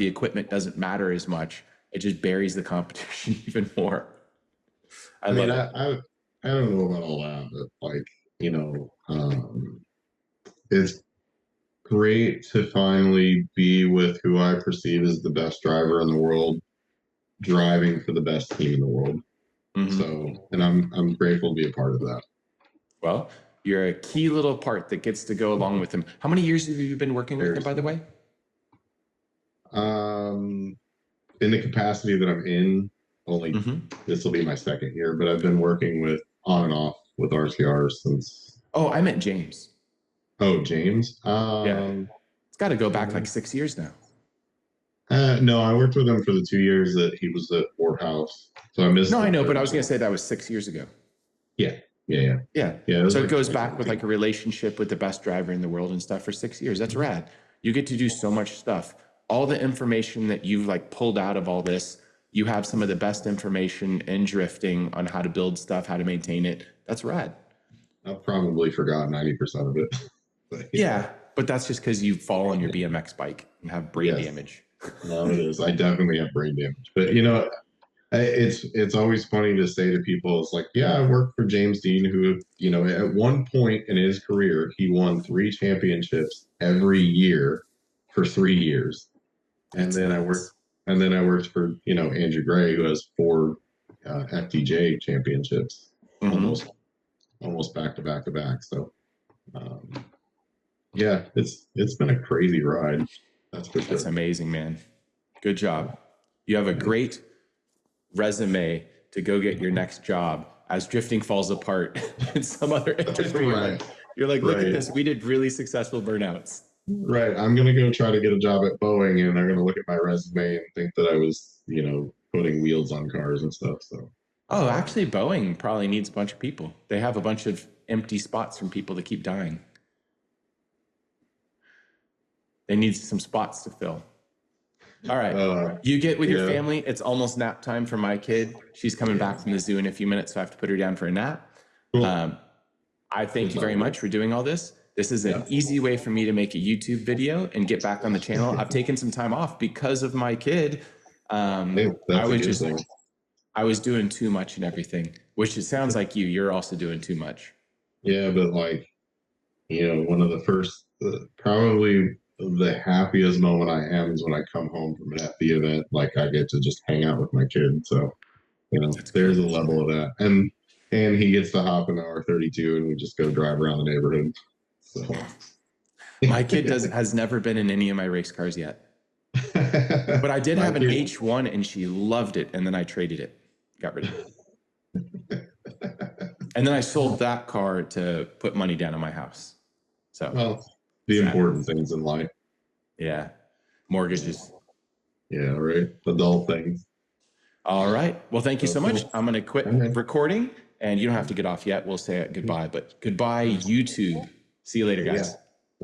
equipment doesn't matter as much, it just buries the competition even more. I mean, I don't know about all that, but like, you know, it's great to finally be with who I perceive as the best driver in the world, driving for the best team in the world. So, and I'm grateful to be a part of that. Well, you're a key little part that gets to go along with him. How many years have you been working with him, by the way? In the capacity that I'm in, only this will be my 2nd year, but I've been working with on and off with RTR since. Oh, I meant James. Oh, James. Yeah, it's got to go back like 6 years now. No, I worked with him for the 2 years that he was at Warhouse. So I missed. No, I know, but I was going to say that was 6 years ago. Yeah. Yeah. So it goes back with like a relationship with the best driver in the world and stuff for 6 years. That's rad. You get to do so much stuff. All the information that you've like pulled out of all this, you have some of the best information in drifting on how to build stuff, how to maintain it. That's rad. I've probably forgotten 90% of it. But that's just because you fall on your BMX bike and have brain damage. No, it is. I definitely have brain damage. But you know, it's always funny to say to people, it's like, yeah, I worked for James Dean, who, you know, at one point in his career, he won 3 championships every year for 3 years. And then I worked for, you know, Andrew Gray, who has 4 FTJ championships, almost back to back to back. So yeah, it's been a crazy ride. That's for sure. That's amazing, man. Good job. You have a great resume to go get your next job as drifting falls apart in some other industry. You're like, look at this. We did really successful burnouts. Right. I'm going to go try to get a job at Boeing, and they're going to look at my resume and think that I was, you know, putting wheels on cars and stuff. So. Oh, actually, Boeing probably needs a bunch of people. They have a bunch of empty spots from people that keep dying. They need some spots to fill. All right. You get with your family. It's almost nap time for my kid. She's coming back from the zoo in a few minutes, so I have to put her down for a nap. Cool. I thank you very much for doing all this. This is an easy way for me to make a YouTube video and get back on the channel. I've taken some time off because of my kid. I was doing too much and everything, which it sounds like you're also doing too much. Yeah, but like, you know, one of the first, probably the happiest moment I am is when I come home from an FD event. Like, I get to just hang out with my kid. So, you know, there's a level of that. And he gets to hop in the R32 and we just go drive around the neighborhood. So my kid has never been in any of my race cars yet. But I did have an H1 and she loved it. And then I traded it, got rid of it. And then I sold that car to put money down on my house. So, well, the important things in life. Yeah. Mortgages. Yeah, right. Adult things. All right. Well, thank you so much. I'm going to quit recording and you don't have to get off yet. We'll say goodbye, but goodbye, YouTube. See you later, guys.